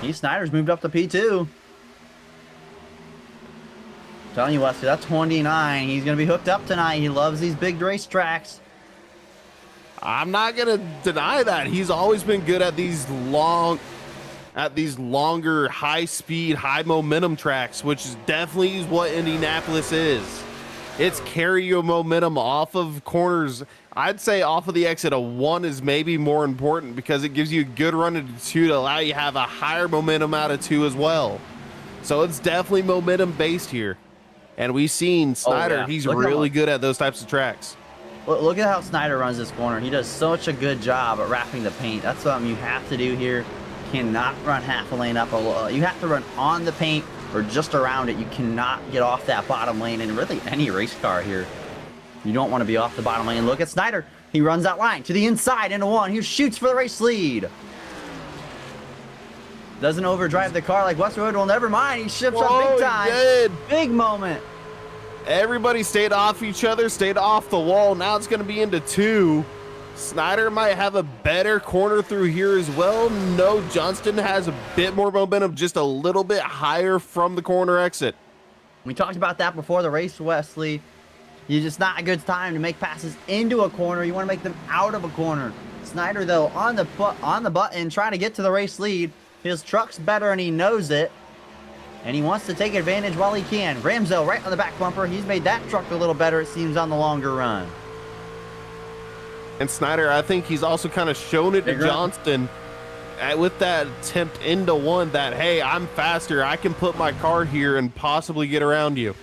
Keith Snyder's moved up to P2. Telling you, Wesley, that's 29. He's going to be hooked up tonight. He loves these big race tracks. I'm not going to deny that. He's always been good at these longer, high speed, high momentum tracks, which is definitely what Indianapolis is. It's carry your momentum off of corners. I'd say off of the exit, a 1 is maybe more important because it gives you a good run into 2 to allow you to have a higher momentum out of 2 as well. So it's definitely momentum based here. And we've seen Snyder, he's really good at those types of tracks. Look at how Snyder runs this corner. He does such a good job at wrapping the paint. That's something you have to do here. Cannot run half a lane up. You have to run on the paint or just around it. You cannot get off that bottom lane in really any race car here. You don't want to be off the bottom lane. Look at Snyder. He runs that line to the inside into 1. He shoots for the race lead. Doesn't overdrive the car like Westwood. Well, never mind. He shifts up big time. Big moment. Everybody stayed off each other, stayed off the wall. Now it's going to be into 2. Snyder might have a better corner through here as well. No, Johnston has a bit more momentum, just a little bit higher from the corner exit. We talked about that before the race, Wesley. It's just not a good time to make passes into a corner. You want to make them out of a corner. Snyder, though, on the button, trying to get to the race lead. His truck's better, and he knows it. And he wants to take advantage while he can. Wentzel right on the back bumper. He's made that truck a little better, it seems, on the longer run. And Snyder, I think he's also kind of shown it to Johnston with that attempt into 1 that, hey, I'm faster. I can put my car here and possibly get around you.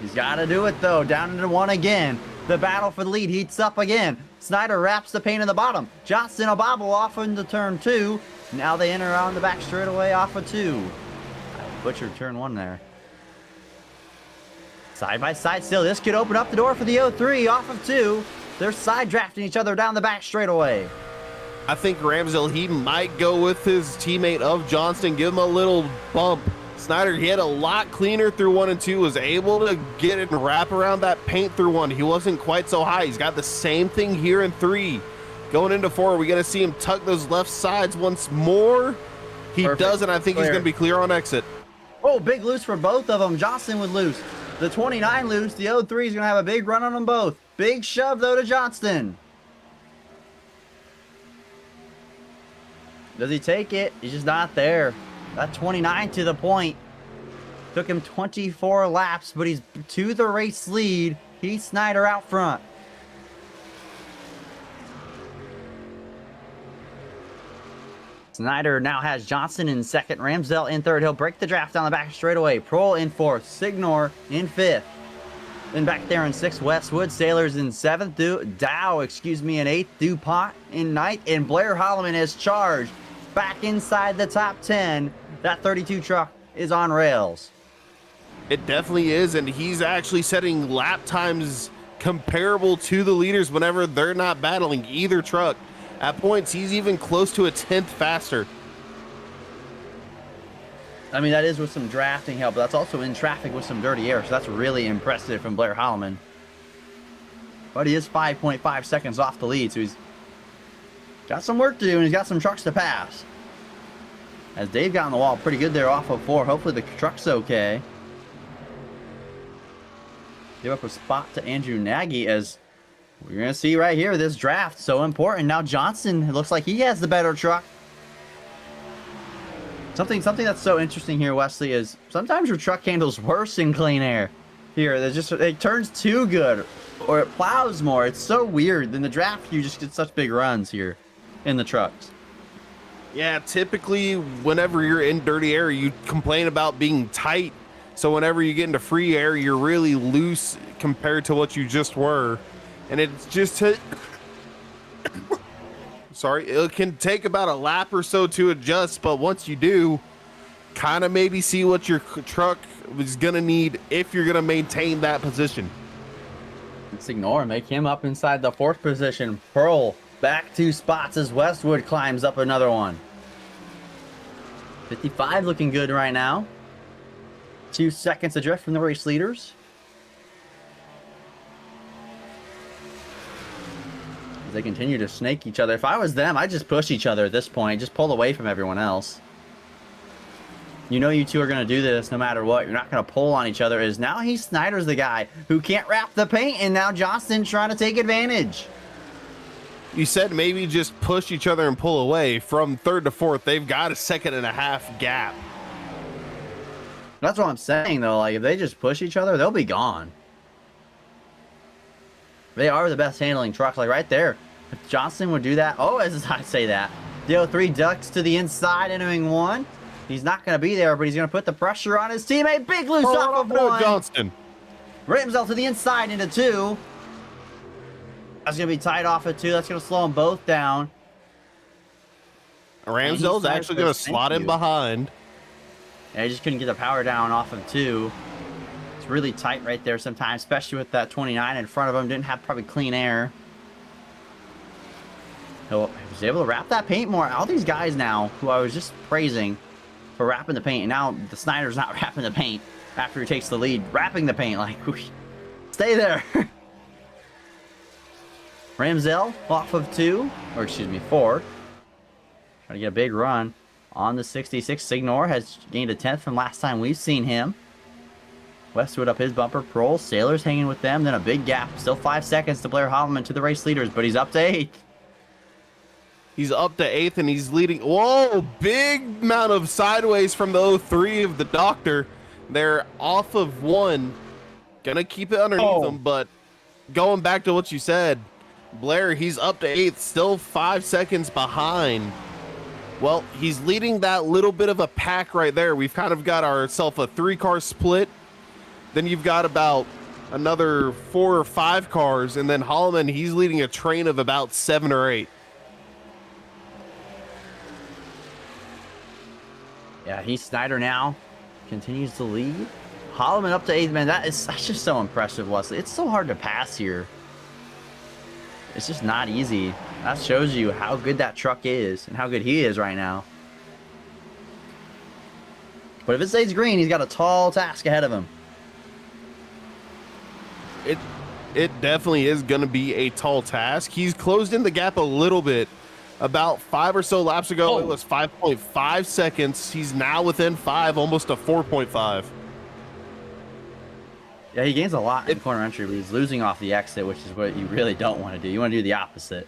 He's got to do it, though. Down into 1 again. The battle for the lead heats up again. Snyder wraps the paint in the bottom. Johnston a bobble off into turn 2. Now they enter on the back straightaway off of 2. I butchered turn 1 there. Side by side still. This could open up the door for the 03 off of 2. They're side drafting each other down the back straightaway. I think Wentzel, he might go with his teammate of Johnston, give him a little bump. Snyder, he had a lot cleaner through 1 and 2, was able to get it and wrap around that paint through 1. He wasn't quite so high. He's got the same thing here in 3. Going into 4, we got to see him tuck those left sides once more. He does, and I think he's going to be clear on exit. Oh, big loose for both of them. Johnston would loose. The 29 loose. The 03 is going to have a big run on them both. Big shove, though, to Johnston. Does he take it? He's just not there. That 29 to the point. Took him 24 laps, but he's to the race lead. He's Snyder out front. Snyder now has Johnston in second, Wentzel in third. He'll break the draft down the back straightaway. Prohl in fourth, Signor in fifth. Then back there in sixth, Westwood. Sailors in seventh, Dow in eighth, DuPont in ninth, and Blair Holloman has charged back inside the top 10. That 32 truck is on rails. It definitely is, and he's actually setting lap times comparable to the leaders whenever they're not battling either truck. At points, he's even close to a 10th faster. I mean, that is with some drafting help, but that's also in traffic with some dirty air, so that's really impressive from Blair Holloman. But he is 5.5 seconds off the lead, so he's got some work to do, and he's got some trucks to pass. As Dave got on the wall pretty good there off of 4. Hopefully the truck's okay. Give up a spot to Andrew Nagy, as we're going to see right here, this draft, so important. Now Johnson, it looks like he has the better truck. Something that's so interesting here, Wesley, is sometimes your truck handles worse in clean air. Here, it turns too good, or it plows more. It's so weird. In the draft, you just get such big runs here in the trucks. Yeah, typically, whenever you're in dirty air, you complain about being tight. So whenever you get into free air, you're really loose compared to what you just were. And it's just... Sorry, it can take about a lap or so to adjust, but once you do, kind of maybe see what your truck is going to need if you're going to maintain that position. Let's ignore him. Make him up inside the 4th position. Pearl back 2 spots as Westwood climbs up another one. 55 looking good right now. 2 seconds adrift from the race leaders. They continue to snake each other. If I was them, I'd just push each other at this point. Just pull away from everyone else. You know you two are going to do this no matter what. You're not going to pull on each other. As now Snyder's the guy who can't wrap the paint, and now Johnston trying to take advantage. You said maybe just push each other and pull away. From third to fourth, they've got a 1.5-second gap. That's what I'm saying, though. Like, if they just push each other, they'll be gone. They are the best handling trucks. Like, right there. If Johnson would do that. Oh, as I say that. The 03 ducks to the inside, entering one. He's not going to be there, but he's going to put the pressure on his teammate. Big loose off of one. Johnston. Ramsdell to the inside into two. That's going to be tied off at two. That's going to slow them both down. Ramsdell's actually going to slot in behind. Yeah, he just couldn't get the power down off of two. It's really tight right there sometimes, especially with that 29 in front of him. Didn't have probably clean air. He was able to wrap that paint more. All these guys now, who I was just praising for wrapping the paint, and now the Snyder's not wrapping the paint after he takes the lead. Wrapping the paint, like, stay there. Ramsdell off of two, or excuse me, four. Trying to get a big run on the 66. Signor has gained a 10th from last time we've seen him. Westwood up his bumper. Prohl, Sailors hanging with them. Then a big gap. Still 5 seconds to Blair Holloman to the race leaders, but he's up to 8th. He's up to 8th, and he's leading. Whoa, big amount of sideways from the 03 of the Doctor. They're off of one. Gonna keep it underneath them, but going back to what you said, Blair, he's up to 8th, still 5 seconds behind. Well, he's leading that little bit of a pack right there. We've kind of got ourselves a 3-car split. Then you've got about another 4 or 5 cars, and then Holloman, he's leading a train of about 7 or 8. Yeah, he's Snyder now. Continues to lead. Holloman up to 8th, man. That's just so impressive, Wesley. It's so hard to pass here. It's just not easy. That shows you how good that truck is and how good he is right now. But if it stays green, he's got a tall task ahead of him. It definitely is going to be a tall task. He's closed in the gap a little bit. About 5 or so laps ago, it was 5.5 seconds. He's now within 5, almost a 4.5. Yeah, he gains a lot in corner entry, but he's losing off the exit, which is what you really don't want to do. You want to do the opposite.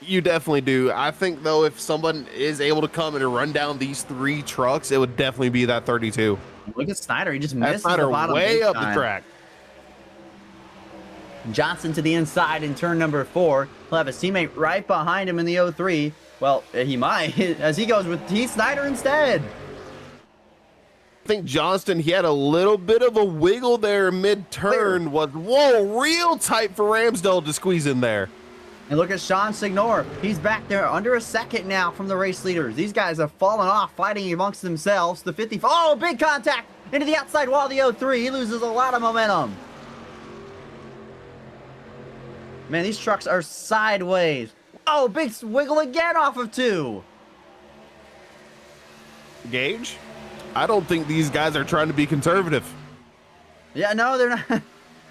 You definitely do. I think, though, if someone is able to come and run down these 3 trucks, it would definitely be that 32. Look at Snyder. He just misses Snyder the bottom way up the track. Johnson to the inside in turn number 4. He'll have his teammate right behind him in the 03. Well, he might, as he goes with T. Snyder instead. I think Johnston, he had a little bit of a wiggle there mid-turn. Whoa, real tight for Ramsdell to squeeze in there. And look at Sean Signor. He's back there under a second now from the race leaders. These guys have fallen off, fighting amongst themselves. The 50. Oh, big contact into the outside wall of the 03. He loses a lot of momentum. Man, these trucks are sideways. Oh, big wiggle again off of 2. Gage, I don't think these guys are trying to be conservative. Yeah, no, they're not.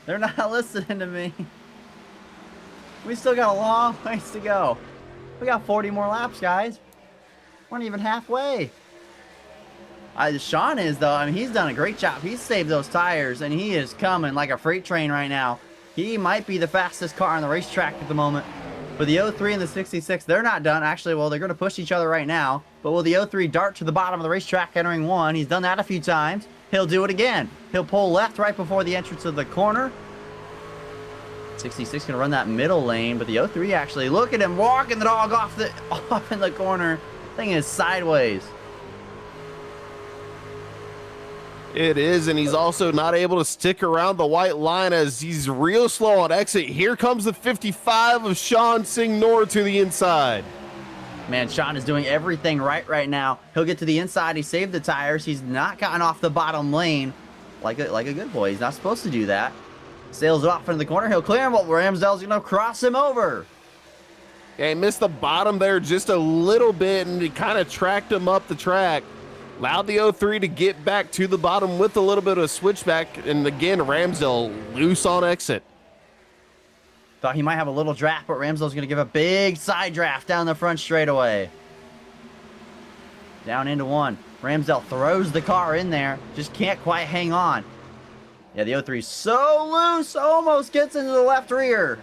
They're not listening to me. We still got a long ways to go. We got 40 more laps, guys. We're not even halfway. Sean is, though. I mean, he's done a great job. He's saved those tires, and he is coming like a freight train right now. He might be the fastest car on the racetrack at the moment. But the 03 and the 66, they're not done. Actually, well, they're going to push each other right now. But will the 03 dart to the bottom of the racetrack entering 1? He's done that a few times. He'll do it again. He'll pull left right before the entrance of the corner. 66 going to run that middle lane, but the 03 actually, look at him walking the dog off in the corner. Thing is sideways. It is, and he's also not able to stick around the white line as he's real slow on exit. Here comes the 55 of Sean Signor to the inside. Man, Sean is doing everything right now. He'll get to the inside. He saved the tires. He's not gotten off the bottom lane like a good boy. He's not supposed to do that. Sails off into the corner. He'll clear him, but Ramsdell's going to cross him over. Yeah, he missed the bottom there just a little bit, and he kind of tracked him up the track. Allowed the 03 to get back to the bottom with a little bit of a switchback, and again, Ramsdell loose on exit. Thought he might have a little draft, but Ramsdell's going to give a big side draft down the front straightaway. Down into 1. Ramsdell throws the car in there, just can't quite hang on. Yeah, the 03 is so loose, almost gets into the left rear.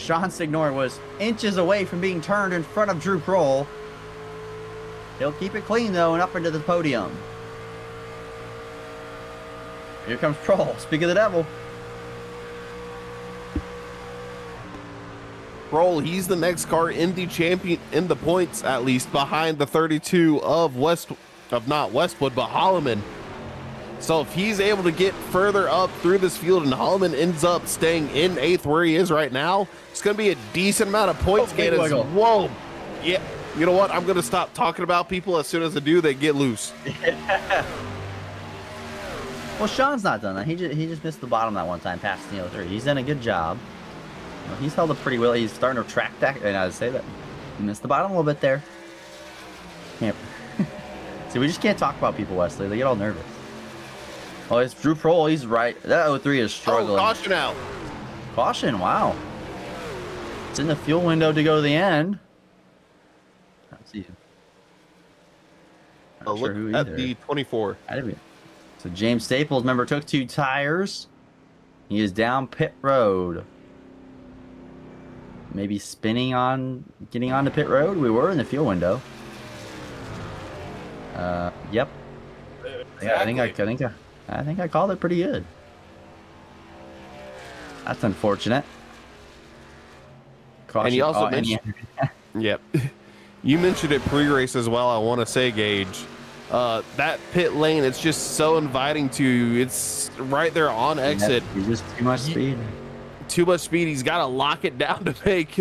Sean Signor was inches away from being turned in front of Drew Kroll. He'll keep it clean, though, and up into the podium. Here comes Kroll. Speak of the devil. Kroll, he's the next car Indy champion in the points, at least, behind the 32 of not Westwood, but Holloman. So if he's able to get further up through this field and Holloman ends up staying in 8th where he is right now, it's going to be a decent amount of points gained. Whoa. Yeah. You know what? I'm going to stop talking about people as soon as I do, they get loose. Well, Sean's not done that. He just missed the bottom that one time, past the 03. He's done a good job. You know, he's held up pretty well. He's starting to track that, and I'd say that he missed the bottom a little bit there. Can't. See, we just can't talk about people, Wesley. They get all nervous. Oh, it's Drew Kroll. He's right. That 03 is struggling. Oh, caution out. Caution, wow. It's in the fuel window to go to the end. Let's see. Look sure who at the 24. So James Staples, remember, took 2 tires. He is down pit road. Maybe spinning on, getting onto pit road. We were in the fuel window. Yep. Exactly. Yeah, I think I called it pretty good. That's unfortunate. Caution. And you also mentioned, yep. You mentioned it pre-race as well. I want to say, Gage, that pit lane, it's just so inviting to. It's right there on exit. Just too much speed. Too much speed. He's got to lock it down to make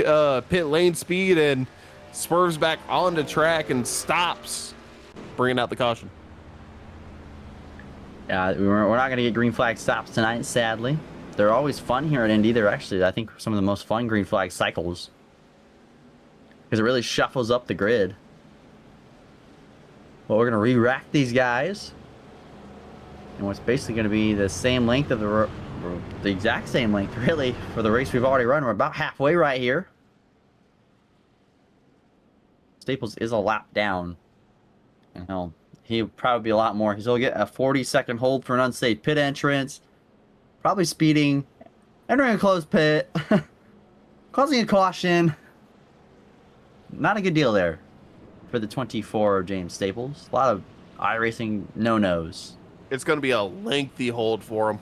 pit lane speed and swerves back onto track and stops, bringing out the caution. Yeah, we're not going to get green flag stops tonight, sadly. They're always fun here at Indy. They're actually, I think, some of the most fun green flag cycles, because it really shuffles up the grid. Well, we're going to re-rack these guys, and what's basically going to be the same length of the exact same length, really, for the race we've already run. We're about halfway right here. Staples is a lap down, and he'll probably be a lot more. He'll get a 40-second hold for an unsafe pit entrance. Probably speeding. Entering a closed pit. Causing a caution. Not a good deal there for the 24 of James Staples. A lot of iRacing no-nos. It's going to be a lengthy hold for him.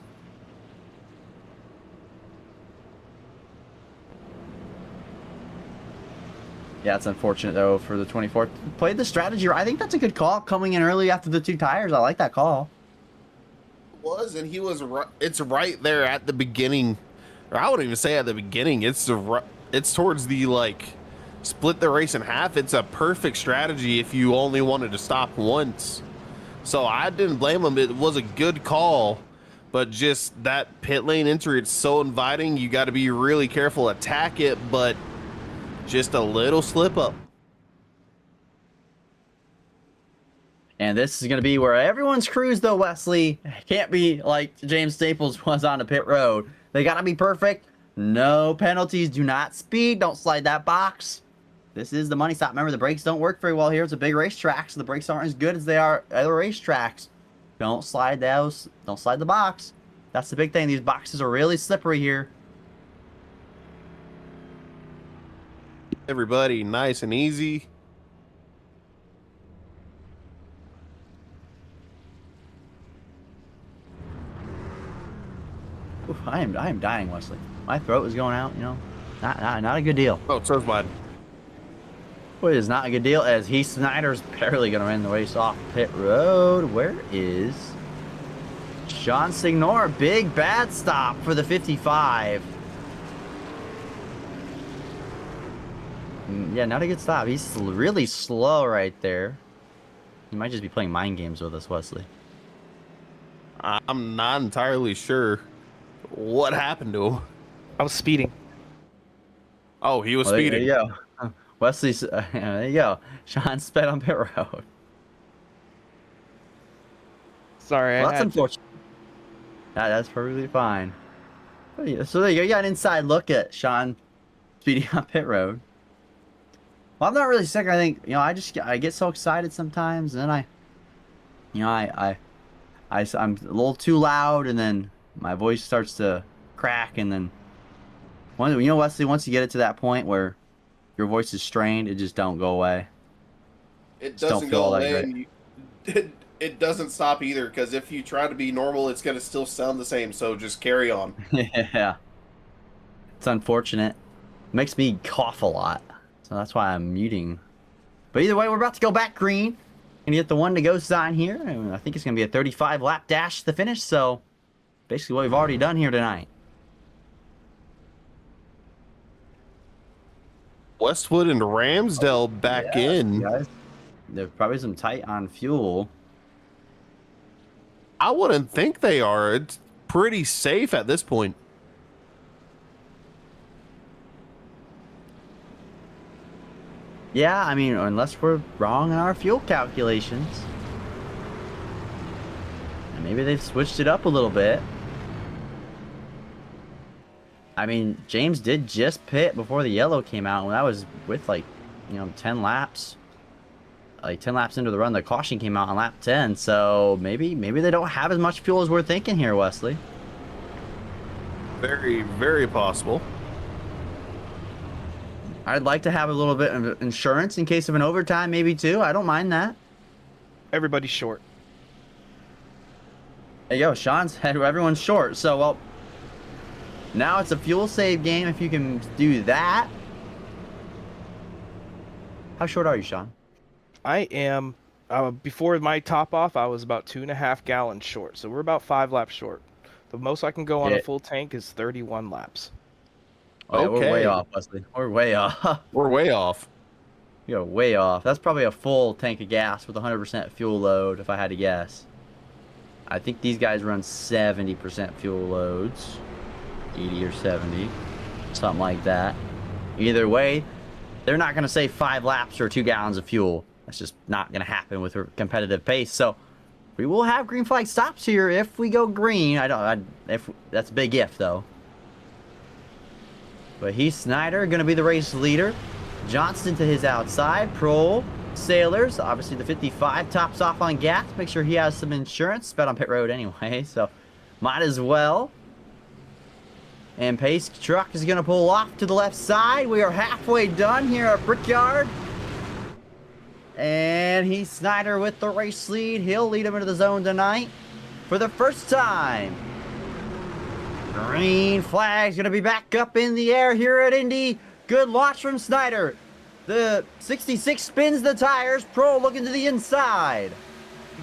Yeah, it's unfortunate, though, for the 24. Played the strategy. I think that's a good call, coming in early after the 2 tires. I like that call. Was, and he was right. It's right there at the beginning, or I wouldn't even say at the beginning. It's towards the, like, split the race in half. It's a perfect strategy if you only wanted to stop once. So I didn't blame him. It was a good call, but just that pit lane entry, it's so inviting. You got to be really careful, attack it, but just a little slip up. And this is going to be where everyone's cruise, though, Wesley. Can't be like James Staples was on the pit road. They got to be perfect. No penalties. Do not speed. Don't slide that box. This is the money stop. Remember, the brakes don't work very well here. It's a big racetrack, so the brakes aren't as good as they are at other racetracks. Don't slide those. Don't slide the box. That's the big thing. These boxes are really slippery here. Everybody nice and easy. Oof, I am dying, Wesley. My throat is going out, you know. Not a good deal. Oh, so's mine. Well, it is not a good deal, as Heath Snyder's barely going to end the race off pit road. Where is Sean Signor? Big bad stop for the 55. Yeah, not a good stop. He's really slow right there. He might just be playing mind games with us, Wesley. I'm not entirely sure what happened to him. I was speeding. Oh, he was speeding. There you go. Wesley's, there you go. Sean sped on pit road. Sorry, well, that's unfortunate. That's perfectly fine. So there you go. You got an inside look at Sean speeding on pit road. Well, I'm not really sick. I think, you know, I get so excited sometimes, and then I'm a little too loud, and then my voice starts to crack, and then You know, Wesley, once you get it to that point where your voice is strained, it just don't go away. It Just don't doesn't feel go all that away, great. and it doesn't stop either, because if you try to be normal, it's going to still sound the same, so just carry on. Yeah. It's unfortunate. Makes me cough a lot, so that's why I'm muting. But either way, we're about to go back green and get the one to go sign here. And I think it's going to be a 35 lap dash to finish, so basically what we've already done here tonight. Westwood and Ramsdale back in. Guys. There's probably some tight on fuel. I wouldn't think they are. It's pretty safe at this point. Yeah, I mean, unless we're wrong in our fuel calculations. And maybe they've switched it up a little bit. I mean, James did just pit before the yellow came out, and that was with, like, 10 laps. Like 10 laps into the run, the caution came out on lap 10, so maybe they don't have as much fuel as we're thinking here, Wesley. Very, very possible. I'd like to have a little bit of insurance in case of an overtime, maybe too. I don't mind that. Everybody's short. There you go, Sean's head. Everyone's short, so well. Now it's a fuel save game if you can do that. How short are you, Sean? I am, before my top off, I was about 2.5 gallons short. So we're about 5 laps short. The most I can go on a full tank is 31 laps. Oh, yeah, we're way off, Wesley. We're way off. We're way off. You're way off. That's probably a full tank of gas with 100% fuel load, if I had to guess. I think these guys run 70% fuel loads. 80 or 70. Something like that. Either way, they're not going to say 5 laps or 2 gallons of fuel. That's just not going to happen with a competitive pace. So we will have green flag stops here if we go green. That's a big if, though. But Heath Snyder going to be the race leader. Johnston to his outside. Prohl, Sailors. Obviously, the 55 tops off on gas. Make sure he has some insurance. Sped on pit road anyway, so might as well. And Pace truck is going to pull off to the left side. We are halfway done here at Brickyard. And Heath Snyder with the race lead. He'll lead him into the zone tonight for the first time. Green flag's going to be back up in the air here at Indy. Good launch from Snyder. The 66 spins the tires. Pro looking to the inside.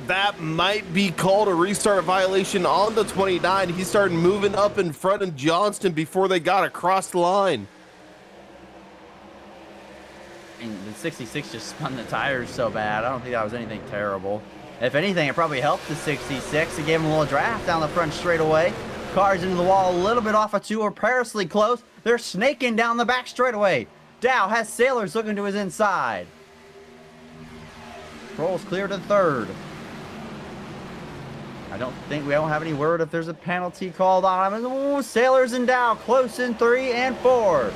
That might be called a restart violation on the 29. He started moving up in front of Johnston before they got across the line. And the 66 just spun the tires so bad. I don't think that was anything terrible. If anything, it probably helped the 66. It gave him a little draft down the front straightaway. Cars into the wall a little bit off of 2 or perilously close. They're snaking down the back straightaway. Dow has Sailors looking to his inside. Prohl's clear to third. I don't have any word if there's a penalty called on him. Ooh, Sailors and Dow close in 3 and 4.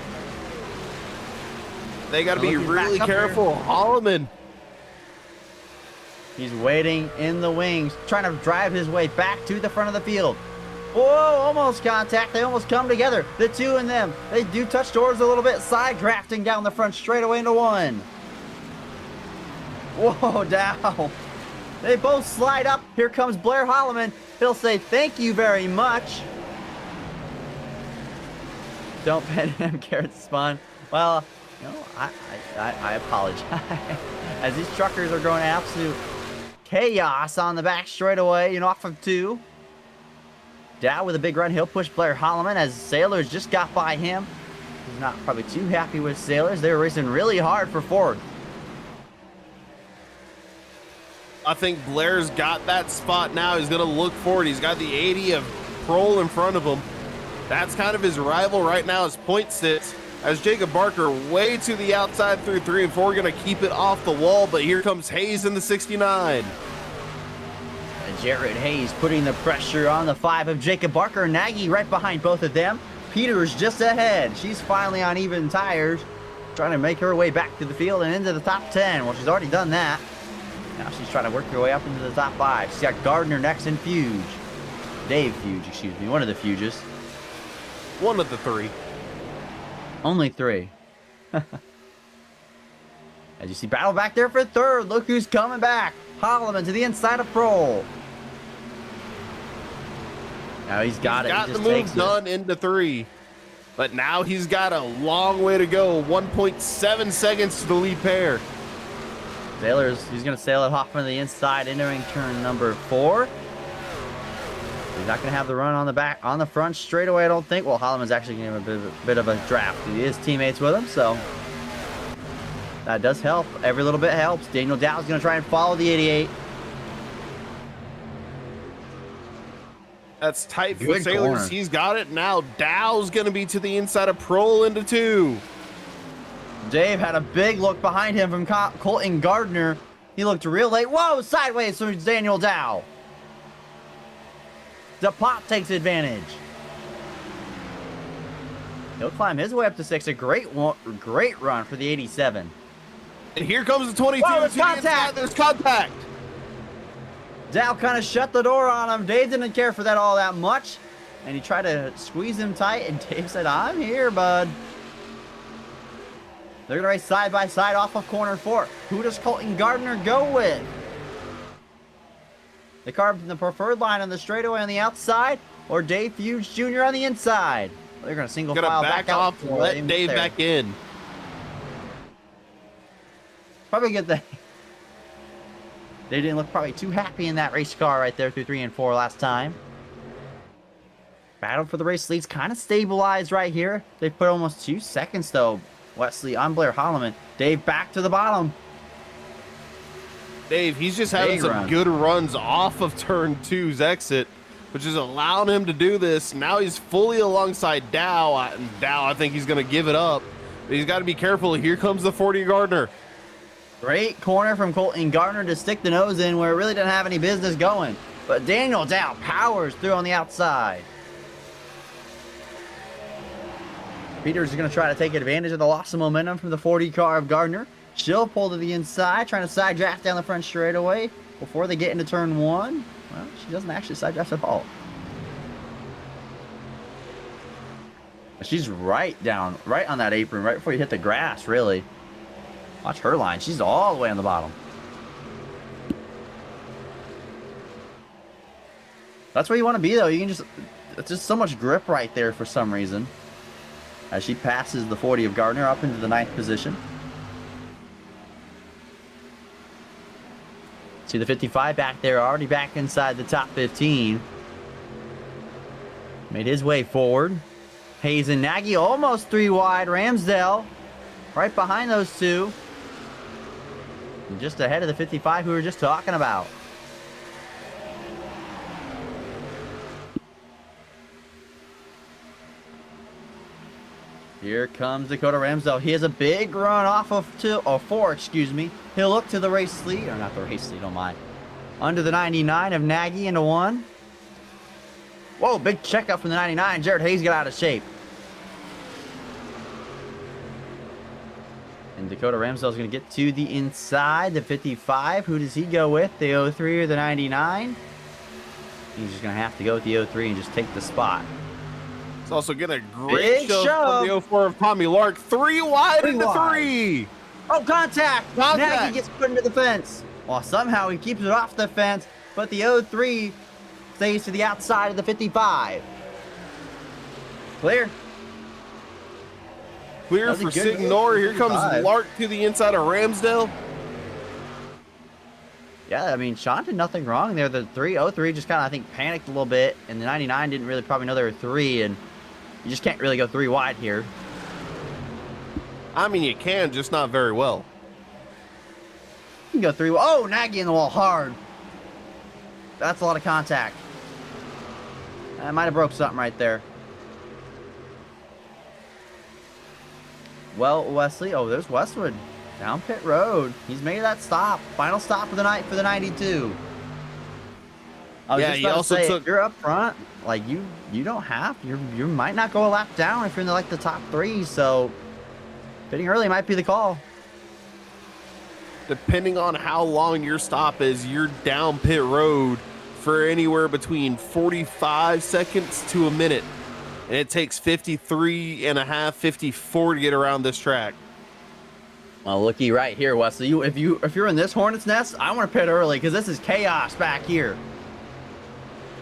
They got to be really careful. Holloman. He's waiting in the wings, trying to drive his way back to the front of the field. Whoa, almost contact. They almost come together. The two in them. They do touch doors a little bit, side drafting down the front straightaway into 1. Whoa, Dow. They both slide up. Here comes Blair Holloman. He'll say, thank you very much. Don't pet him, Garrett Spun. Well, I apologize. As these truckers are going absolute chaos on the back straightaway, off of 2. Dow with a big run. He'll push Blair Holloman as Sailors just got by him. He's not probably too happy with Sailors. They were racing really hard for 4th. I think Blair's got that spot now. He's going to look forward. He's got the 80 of Prohl in front of him. That's kind of his rival right now as point sits. As Jacob Barker way to the outside through 3 and 4, going to keep it off the wall. But here comes Hayes in the 69. Jared Hayes putting the pressure on the 5 of Jacob Barker. Nagy right behind both of them. Peters just ahead. She's finally on even tires, trying to make her way back to the field and into the top 10. Well, she's already done that. Now she's trying to work her way up into the top 5. She's got Gardner next and Fuge. Dave Fuge, excuse me. One of the Fuges. One of the 3. Only 3. As you see, battle back there for third. Look who's coming back. Holloman to the inside of Prohl. Now he's got it. Got He the just move takes done into 3. But now he's got a long way to go. 1.7 seconds to the lead pair. He's going to sail it off from the inside, entering turn number 4. He's not going to have the run on the front straightaway, I don't think. Well, Holloman's actually going to have a bit of a draft. His teammates with him, so that does help. Every little bit helps. Daniel Dow's going to try and follow the 88. That's tight for Good Sailors. corner. He's got it. Now Dow's going to be to the inside of Prohl into 2. Dave had a big look behind him from Colton Gardner. He looked real late. Whoa, sideways from Daniel Dow. DePop takes advantage. He'll climb his way up to 6. A great run for the 87. And here comes the 22. Whoa, there's To the inside. contact. There's contact. Dow kind of shut the door on him. Dave didn't care for that all that much. And he tried to squeeze him tight, and Dave said, I'm here, bud. They're going to race side by side off of corner 4. Who does Colton Gardner go with? The car in the preferred line on the straightaway on the outside, or Dave Fuge Jr. on the inside? They're going to single Gonna file back back out. off and let Dave back in. Probably good thing. They didn't look probably too happy in that race car right there through 3 and 4 last time. Battle for the race leads kind of stabilized right here. They put almost 2 seconds though. Wesley on Blair Holloman. Dave back to the bottom. Dave, he's just having some good runs off of turn 2's exit, which is allowing him to do this. Now he's fully alongside Dow. Dow, I think he's going to give it up. But he's got to be careful. Here comes the 40 Gardner. Great corner from Colton Gardner to stick the nose in where it really didn't have any business going. But Daniel Dow powers through on the outside. Peters is going to try to take advantage of the loss of momentum from the 40 car of Gardner. She'll pull to the inside, trying to side draft down the front straightaway before they get into turn 1. Well, she doesn't actually side draft at all. She's right on that apron, right before you hit the grass, really. Watch her line. She's all the way on the bottom. That's where you want to be, though. You can it's just so much grip right there for some reason. As she passes the 40 of Gardner up into the 9th position. See the 55 back there, already back inside the top 15. Made his way forward. Hayes and Nagy almost 3 wide. Ramsdale right behind those two. And just ahead of the 55 who we were just talking about. Here comes Dakota Ramsdale. He has a big run off of 4, excuse me. He'll look to the race lead, or not the race lead, don't mind. Under the 99 of Nagy into 1. Whoa, big checkup from the 99. Jared Hayes got out of shape. And Dakota Ramsdale's going to get to the inside, the 55. Who does he go with, the 03 or the 99? He's just going to have to go with the 03 and just take the spot. It's also getting a great shove from the 04 of Tommy Lark. 3 wide into 3. Oh, contact! Nagy gets put into the fence. Well, somehow he keeps it off the fence, but the 03 stays to the outside of the 55. Clear. Clear for Signor. Here comes Lark to the inside of Ramsdale. Yeah, I mean, Sean did nothing wrong there. The 03 just kind of, I think, panicked a little bit, and the 99 didn't really probably know there were 3, and you just can't really go 3 wide here. I mean, you can, just not very well. You can go 3 wide. Oh, Nagy in the wall hard. That's a lot of contact. I might have broke something right there. Well, Wesley. Oh, there's Westwood. Down pit road. He's made that stop. Final stop of the night for the 92. I was just about to say, if you're up front, like you don't have, you might not go a lap down if you're in the top 3. So pitting early might be the call. Depending on how long your stop is, you're down pit road for anywhere between 45 seconds to a minute. and it takes 53 and a half, 54 to get around this track. Well, looky right here, Wesley. If you're in this hornet's nest, I want to pit early because this is chaos back here.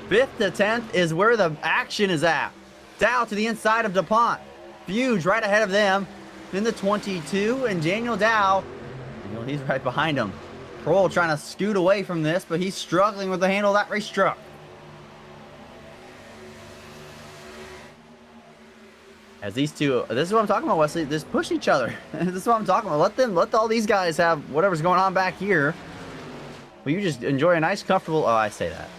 5th to 10th is where the action is at. Dow to the inside of DuPont. Fuge right ahead of them. Then the 22 and Daniel Dow. He's right behind him. Kroll trying to scoot away from this, but he's struggling with the handle of that race truck. As these two, this is what I'm talking about, Wesley. Just push each other. This is what I'm talking about. Let all these guys have whatever's going on back here. But you just enjoy a nice, comfortable. Oh, I say that.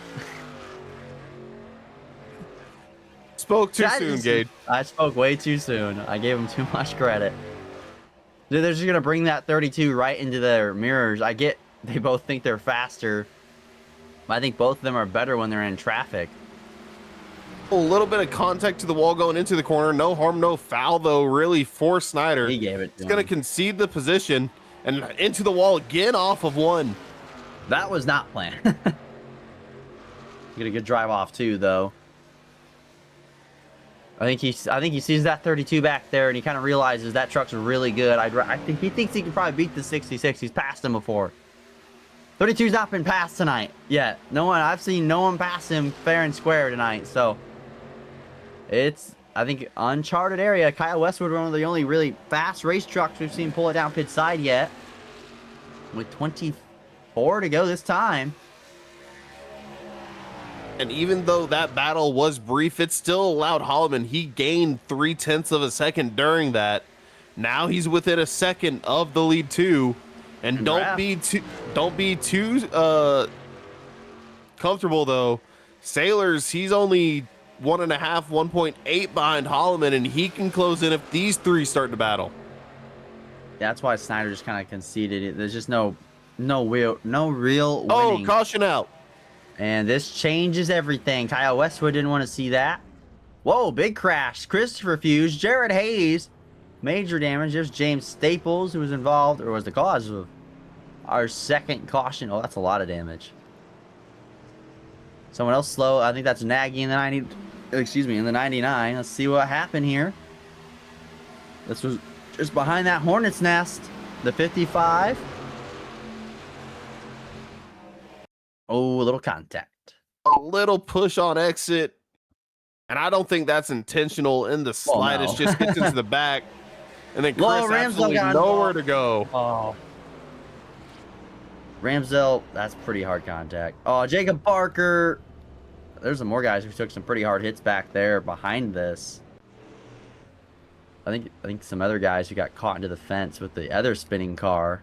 Spoke too soon, Gage. I spoke way too soon. I gave him too much credit. Dude, they're just gonna bring that 32 right into their mirrors. I get they both think they're faster. But I think both of them are better when they're in traffic. A little bit of contact to the wall going into the corner. No harm, no foul, though, really, for Snyder. He gave it to He's going to concede the position and into the wall again off of one. That was not planned. Get a good drive off, too, though. I think he sees that 32 back there, and he kind of realizes that truck's really good. I think he thinks he can probably beat the 66. He's passed him before. 32's not been passed tonight yet. I've seen no one pass him fair and square tonight, so... It's, I think, uncharted area. Kyle Westwood, one of the only really fast race trucks we've seen pull it down pit side yet. With 24 to go this time. And even though that battle was brief, it still allowed Holloman. He gained 0.3 of a second during that. Now he's within a second of the lead two. And don't be too comfortable though. Sailors, he's only 1.5, 1.8 behind Holloman, and he can close in if these three start to battle. That's why Snyder just kind of conceded. There's just no real winning. Oh, caution out. And this changes everything. Kyle Westwood didn't want to see that. Whoa, big crash. Christopher Fuge, Jared Hayes, major damage. There's James Staples, who was involved, or was the cause of our second caution. Oh, that's a lot of damage. Someone else slow. I think that's Nagy in the 90. Excuse me, in the 99. Let's see what happened here. This was just behind that hornet's nest. The 55. Oh, a little contact. A little push on exit. And I don't think that's intentional in the slightest. No. Just gets into the back. And then Chris Ramsdell absolutely nowhere to go. Oh. Ramsdell, that's pretty hard contact. Oh, Jacob Barker. There's some more guys who took some pretty hard hits back there behind this. I think some other guys who got caught into the fence with the other spinning car.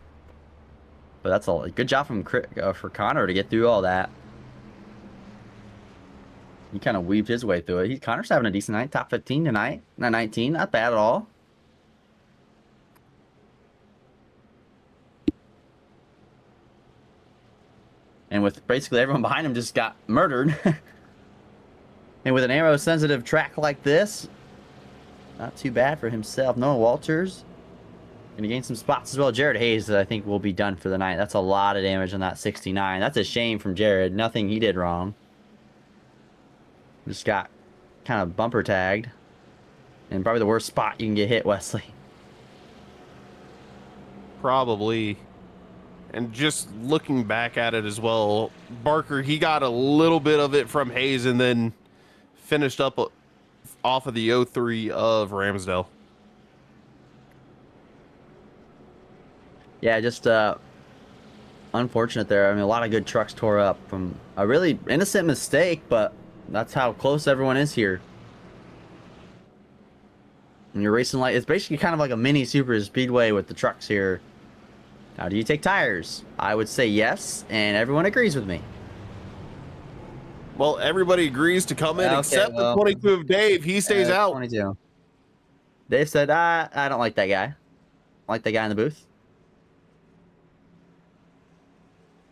But that's a good job from for Connor to get through all that. He kind of weaved his way through it. Connor's having a decent night. Top 15 tonight. Not 19. Not bad at all. And with basically everyone behind him just got murdered. And with an aero-sensitive track like this, not too bad for himself. Noah Walters going to gain some spots as well. Jared Hayes, I think, will be done for the night. That's a lot of damage on that 69. That's a shame from Jared. Nothing he did wrong. Just got kind of bumper tagged. And probably the worst spot you can get hit, Wesley. Probably. And just looking back at it as well, Barker, he got a little bit of it from Hayes and then finished up off of the 03 of Ramsdell. Yeah, just unfortunate there. I mean, a lot of good trucks tore up from a really innocent mistake, but that's how close everyone is here. And you're racing like, it's basically kind of like a mini super speedway with the trucks here. Now, do you take tires? I would say yes, and everyone agrees with me. Well, everybody agrees to come in except the 22 of Dave. He stays out. 22. Dave said, I don't like that guy. I like that guy in the booth.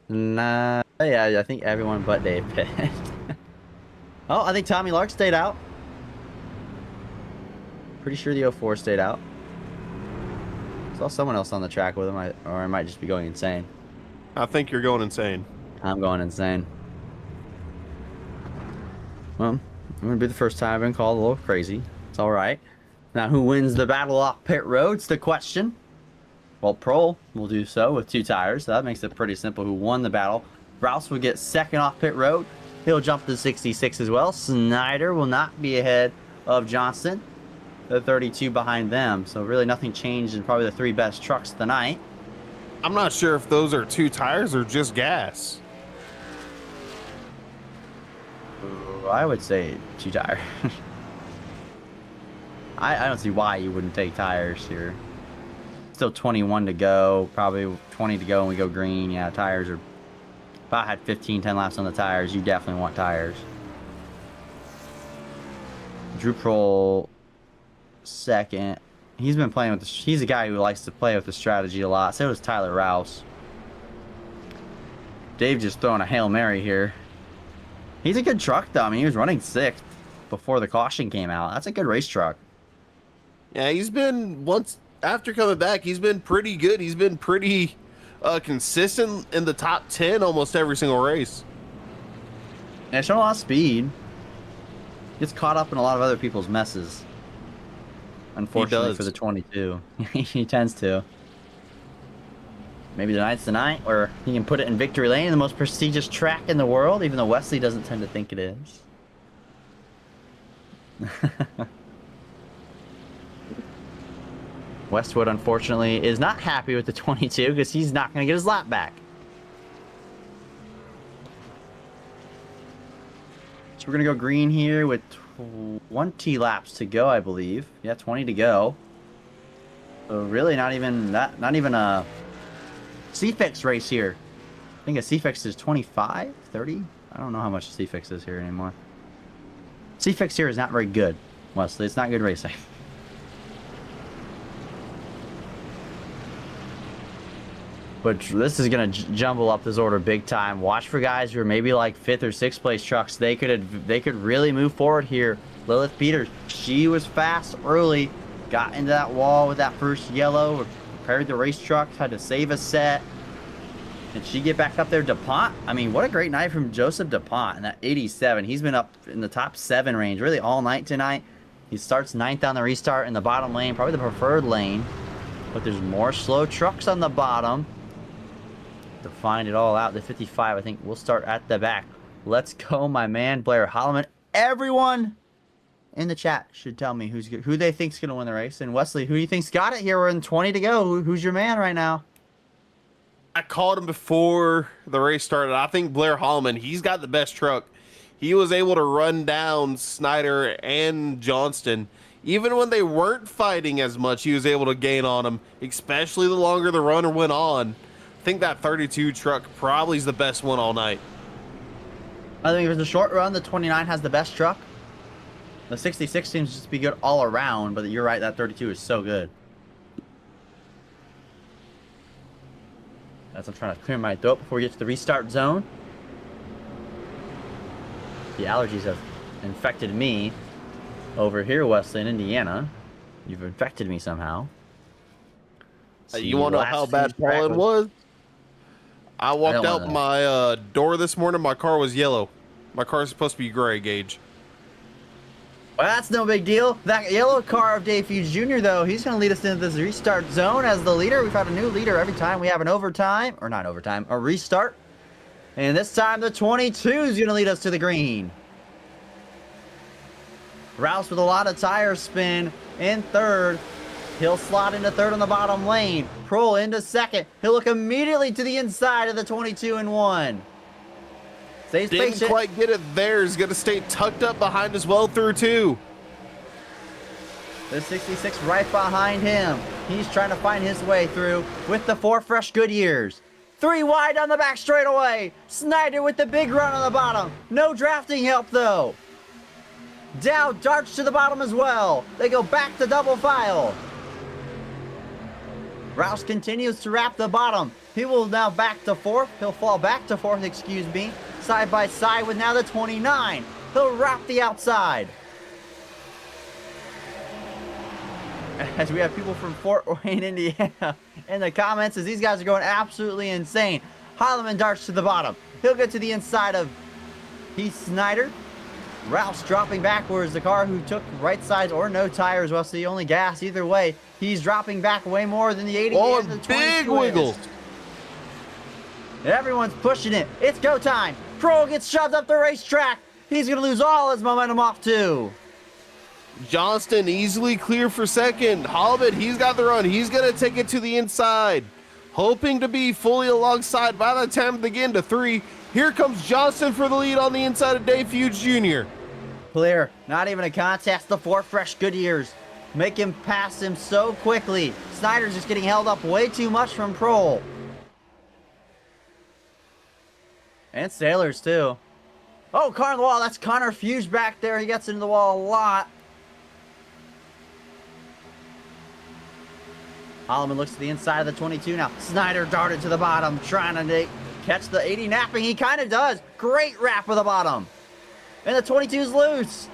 Nah, yeah, I think everyone but Dave picked. Oh, I think Tommy Lark stayed out. Pretty sure the 04 stayed out. Saw someone else on the track with him, or I might just be going insane. I think you're going insane. I'm going insane. Well, gonna be the first time I've been called a little crazy. It's all right. Now, who wins the battle off pit road's the question. Well, Prohl will do so with 2 tires. So that makes it pretty simple. Who won the battle? Rouse will get second off pit road. He'll jump to 66 as well. Snyder will not be ahead of Johnston. The 32 behind them. So really nothing changed in probably the 3 best trucks of the night. I'm not sure if those are 2 tires or just gas. I would say 2 tires. I don't see why you wouldn't take tires here. Still 21 to go, probably 20 to go when we go green. Yeah, tires are... If I had 10 laps on the tires, you definitely want tires. Drew Prohl, second. He's been playing with the... He's a guy who likes to play with the strategy a lot. So does Tyler Rouse. Dave just throwing a Hail Mary here. He's a good truck, though. I mean, he was running 6th before the caution came out. That's a good race truck. Yeah, he's been, once after coming back, he's been pretty good. He's been pretty consistent in the top 10 almost every single race. Yeah, showing a lot of speed. Gets caught up in a lot of other people's messes. Unfortunately for the 22. He tends to. Maybe tonight's the night where he can put it in victory lane, the most prestigious track in the world, even though Wesley doesn't tend to think it is. Westwood, unfortunately, is not happy with the 22 because he's not going to get his lap back. So we're going to go green here with 20 laps to go, I believe. Yeah, 20 to go. So really not even a C-Fix race here. I think a C-Fix is 25, 30? I don't know how much C-Fix is here anymore. C-Fix here is not very good, Wesley. It's not good racing. But this is going to jumble up this order big time. Watch for guys who are maybe like 5th or 6th place trucks. They could really move forward here. Lilith Peters, she was fast early. Got into that wall with that first yellow. Prepared the race truck. Had to save a set. Did she get back up there? DuPont? I mean, what a great night from Joseph DuPont in that 87. He's been up in the top 7 range really all night tonight. He starts 9th on the restart in the bottom lane. Probably the preferred lane. But there's more slow trucks on the bottom. To find it all out, the 55, I think we'll start at the back. Let's go, my man, Blair Holloman. Everyone in the chat should tell me who they think's going to win the race. And Wesley, who do you think's got it here? We're in 20 to go. Who's your man right now? I called him before the race started. I think Blair Holloman, he's got the best truck. He was able to run down Snyder and Johnston. Even when they weren't fighting as much, he was able to gain on them, especially the longer the runner went on. I think that 32 truck probably is the best one all night. I think in the short run, the 29 has the best truck. The 66 seems just to be good all around, but you're right, that 32 is so good. As I'm trying to clear my throat before we get to the restart zone. The allergies have infected me over here, Wesley, in Indiana. You've infected me somehow. You want to know how bad pollen was? I walked out my door this morning. My car was yellow. My car is supposed to be gray, Gage. Well, that's no big deal. That yellow car of Dave Fuge Jr., though, he's going to lead us into this restart zone as the leader. We've had a new leader every time we have an overtime, or not overtime, a restart. And this time the 22 is going to lead us to the green. Rouse with a lot of tire spin in third. He'll slot into third on the bottom lane. Prohl into second. He'll look immediately to the inside of the 22 and 1. Stays Didn't patient. quite get it there. He's going to stay tucked up behind as well through two. The 66 right behind him. He's trying to find his way through with the 4 fresh Goodyears. 3 wide on the back straightaway. Snyder with the big run on the bottom. No drafting help though. Dow darts to the bottom as well. They go back to double file. Rouse continues to wrap the bottom. He will now back to 4th. He'll fall back to 4th, excuse me. Side by side with now the 29. He'll wrap the outside. As we have people from Fort Wayne, Indiana in the comments as these guys are going absolutely insane. Holloman darts to the bottom. He'll get to the inside of Heath Snyder. Ralph's dropping backwards. The car who took right sides or no tires, Wesley, only gas. Either way, he's dropping back way more than the 80 Oh, and the 22 big wiggles. Everyone's pushing it. It's go time. Kroll gets shoved up the racetrack. He's going to lose all his momentum off too. Johnston easily clear for second. Holliman, he's got the run. He's going to take it to the inside. Hoping to be fully alongside by the time they get into 3. Here comes Johnston for the lead on the inside of Dave Fuge Jr. Clear. Not even a contest. The 4 fresh Goodyears make him pass him so quickly. Snyder's just getting held up way too much from Kroll. And Sailors too. Oh, car in the wall. That's Connor Fuge back there. He gets into the wall a lot. Holliman looks to the inside of the 22 now. Snyder darted to the bottom, trying to catch the 80 napping. He kind of does. Great wrap with the bottom. And the 22's loose.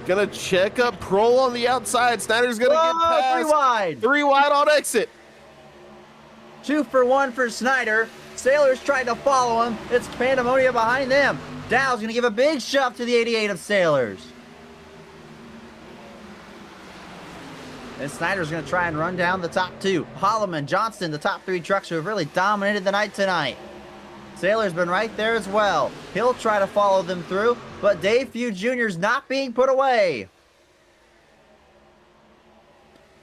Gonna check up Kroll on the outside. Snyder's gonna get past. 3 wide. 3 wide on exit. 2 for 1 for Snyder. Sailors tried to follow him. It's pandemonium behind them. Dow's gonna give a big shove to the 88 of Sailors. And Snyder's going to try and run down the top 2. Holliman, Johnston, the top 3 trucks who have really dominated the night tonight. Sailor's been right there as well. He'll try to follow them through, but Dave Fuge Jr. is not being put away.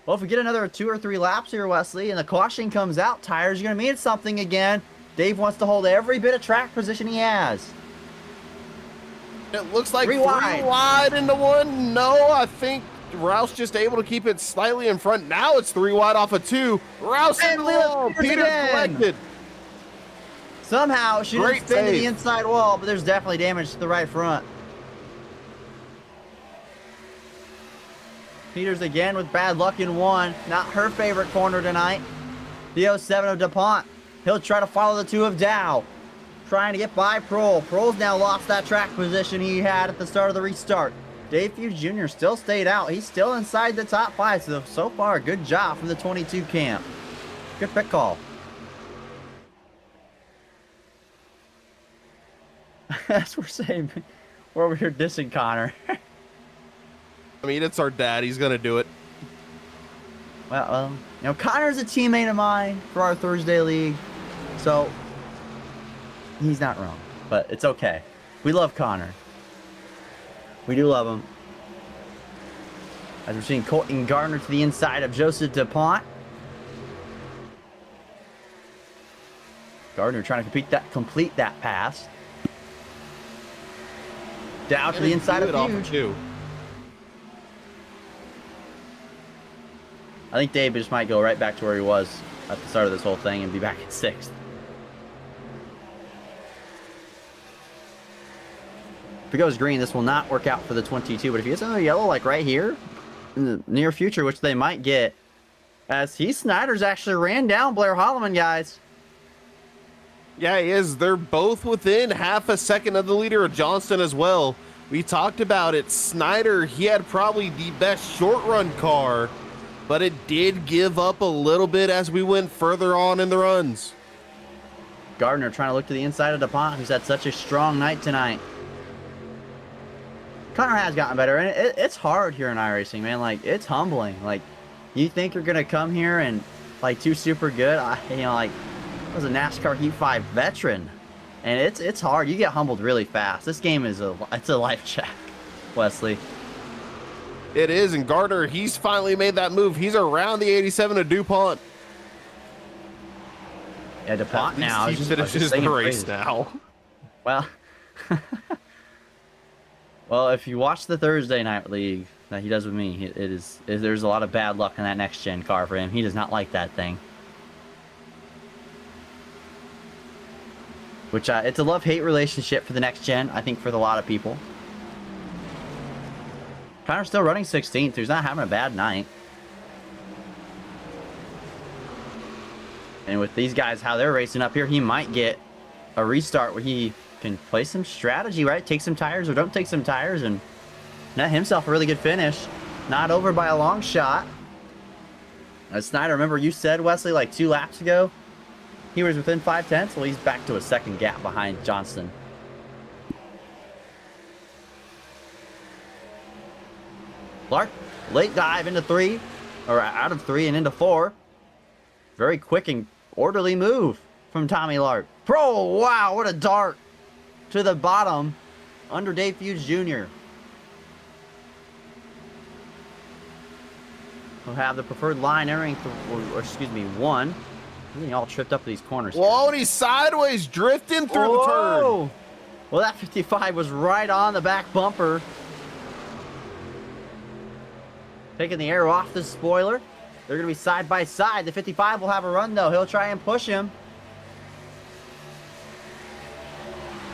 Well, if we get another 2 or 3 laps here, Wesley, and the caution comes out, tires are going to mean something again. Dave wants to hold every bit of track position he has. It looks like 3 wide into 1. No, I think Rouse just able to keep it slightly in front. Now it's 3 wide off of 2. Rouse in the wall. Peter collected. Somehow she didn't Great spin to the save. inside wall, but there's definitely damage to the right front. Peters again with bad luck in 1. Not her favorite corner tonight. The 07 of DuPont. He'll try to follow the 2 of Dow. Trying to get by Prohl. Prohl's now lost that track position he had at the start of the restart. Dave Fuge Jr. still stayed out. He's still inside the top 5. So far, good job from the 22 camp. Good pit call. That's what we're saying. We're over here dissing Connor. I mean, it's our dad. He's going to do it. Well, you know, Connor's a teammate of mine for our Thursday league. So, he's not wrong. But it's okay. We love Connor. We do love him. As we're seeing Colton Gardner to the inside of Joseph DuPont. Gardner trying to complete that pass. Down to the inside of Fuge. I think Dave just might go right back to where he was at the start of this whole thing and be back at 6th. If it goes green, this will not work out for the 22, but if he gets another yellow like right here in the near future, which they might get, as Snyder's actually ran down Blair Holliman, guys. Yeah, he is. They're both within half a second of the leader of Johnston as well. We talked about it. Snyder, he had probably the best short run car, but it did give up a little bit as we went further on in the runs. Gardner trying to look to the inside of DuPont, who's had such a strong night tonight. Connor has gotten better, and it's hard here in iRacing, man. Like, it's humbling. Like, you think you're gonna come here and like do super good. You know, like, I was a NASCAR Heat 5 veteran, and it's hard. You get humbled really fast. This game is it's a life check, Wesley. It is, and Gardner, he's finally made that move. He's around the 87 of DuPont. Yeah, DuPont now. He finishes the race now. Well. Well, if you watch the Thursday night league that he does with me, there's a lot of bad luck in that next gen car for him. He does not like that thing. Which it's a love-hate relationship for the next gen, I think, for a lot of people. Connor's still running 16th. He's not having a bad night. And with these guys, how they're racing up here, he might get a restart where he can play some strategy, right? Take some tires or don't take some tires and net himself a really good finish. Not over by a long shot. As Snyder, remember you said, Wesley, like 2 laps ago, he was within 5/10. Well, he's back to a second gap behind Johnston. Lark, late dive into 3, or out of 3 and into 4. Very quick and orderly move from Tommy Lark. Pro, wow, what a dart to the bottom under Dave Fuge Jr. We'll have the preferred line entering, or excuse me, 1. Getting all tripped up these corners. Whoa, and he's sideways drifting through the turn. Well, that 55 was right on the back bumper. Taking the air off the spoiler. They're going to be side by side. The 55 will have a run, though. He'll try and push him.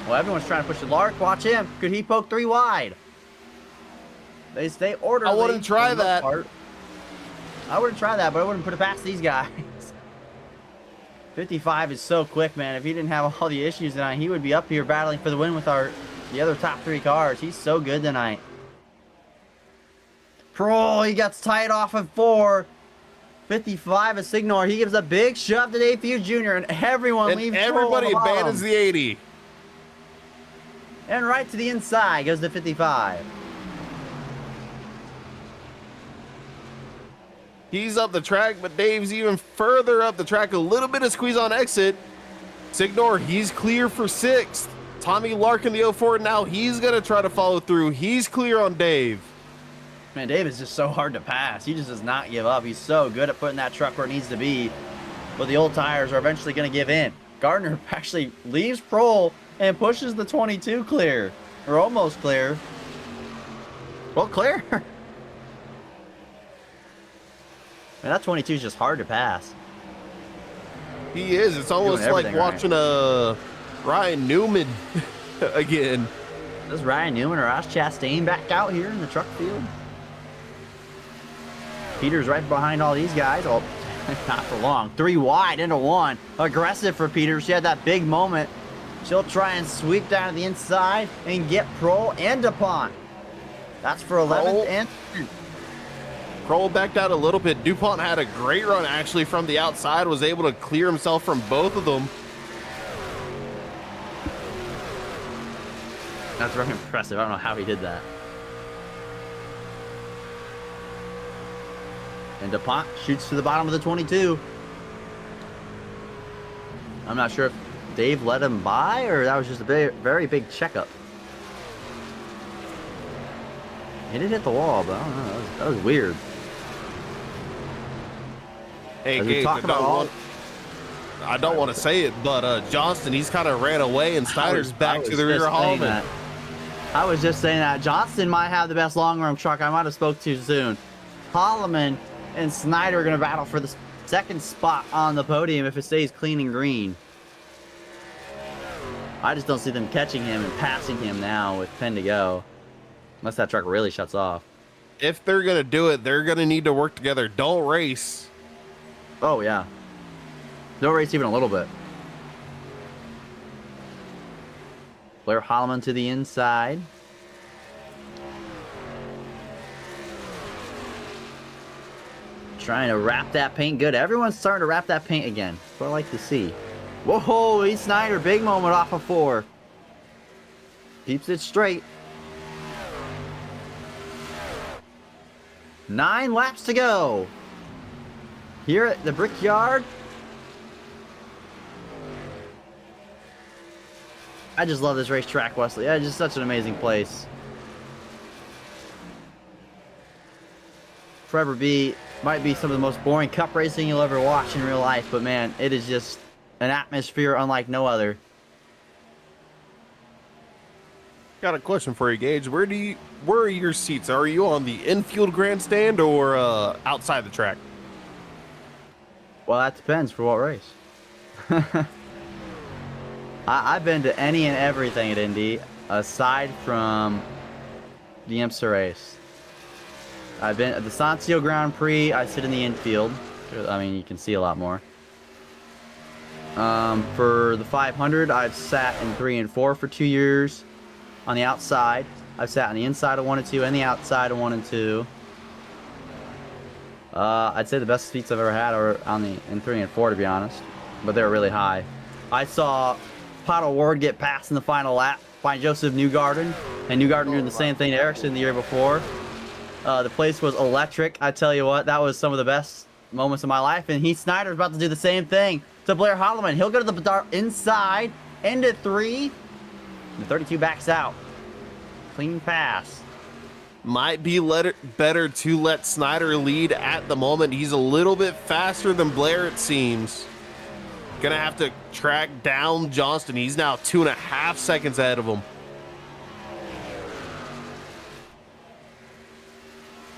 Well, everyone's trying to push the Lark. Watch him. Could he poke 3 wide? They stay orderly. I wouldn't try that. I wouldn't try that, but I wouldn't put it past these guys. 55 is so quick, man. If he didn't have all the issues tonight, he would be up here battling for the win with the other top 3 cars. He's so good tonight. Pro, he gets tied off at 4. 55 is Signor. He gives a big shove to Dave Fuge Jr. and everyone leaves. Everybody abandons the 80. And right to the inside goes the 55. He's up the track, but Dave's even further up the track. A little bit of squeeze on exit. Signor, he's clear for 6th. Tommy Lark in the 04, now he's going to try to follow through. He's clear on Dave. Man, Dave is just so hard to pass. He just does not give up. He's so good at putting that truck where it needs to be. But the old tires are eventually going to give in. Gardner actually leaves Prohl and pushes the 22 clear. Or almost clear. Well, clear. Man, that 22 is just hard to pass. He is. It's almost like watching Ryan Newman again. Is Ryan Newman or Ross Chastain back out here in the truck field? Peter's right behind all these guys. Oh, not for long. 3 wide into 1. Aggressive for Peter. She had that big moment. She'll try and sweep down to the inside and get Prohl and DuPont. That's for 11th and 10th. Prohl backed out a little bit. DuPont had a great run actually from the outside, was able to clear himself from both of them. That's very impressive. I don't know how he did that. And DuPont shoots to the bottom of the 22. I'm not sure if Dave let him by or that was just a very, very big checkup. He did hit the wall, but I don't know. That was weird. Hey, Gage, I don't want to say it, but Johnston, he's kind of ran away, and Snyder's back to the rear Holloman. I was just saying that. Johnston might have the best long-arm truck. I might have spoke too soon. Holloman and Snyder are going to battle for the 2nd spot on the podium if it stays clean and green. I just don't see them catching him and passing him now with 10 to go. Unless that truck really shuts off. If they're going to do it, they're going to need to work together. Don't race. Oh, yeah. Don't race even a little bit. Blair Holloman to the inside. Trying to wrap that paint good. Everyone's starting to wrap that paint again. That's what I like to see. Whoa, Lee Snyder, big moment off of 4. Keeps it straight. 9 laps to go. Here at the Brickyard. I just love this racetrack, Wesley. Yeah, it's just such an amazing place. Forever B might be some of the most boring cup racing you'll ever watch in real life, but man, it is just an atmosphere unlike no other. Got a question for you, Gage. Where are your seats? Are you on the infield grandstand or outside the track? Well, that depends for what race. I've been to any and everything at Indy, aside from the IMSA race. I've been at the Sancio Grand Prix. I sit in the infield. I mean, you can see a lot more. For the 500, I've sat in 3 and 4 for 2 years. On the outside, I've sat on the inside of 1 and 2 and the outside of 1 and 2. I'd say the best seats I've ever had are in 3 and 4, to be honest. But they're really high. I saw Pato Ward get passed in the final lap by Joseph Newgarden. And Newgarden doing the same thing to Ericsson the year before. The place was electric. I tell you what, that was some of the best moments of my life. And Heath Snyder's about to do the same thing to Blair Holloman. He'll go to the dart inside, into 3. The 32 backs out. Clean pass. Might be better to let Snyder lead at the moment. He's a little bit faster than Blair, it seems. Gonna have to track down Johnston. He's now 2.5 seconds ahead of him.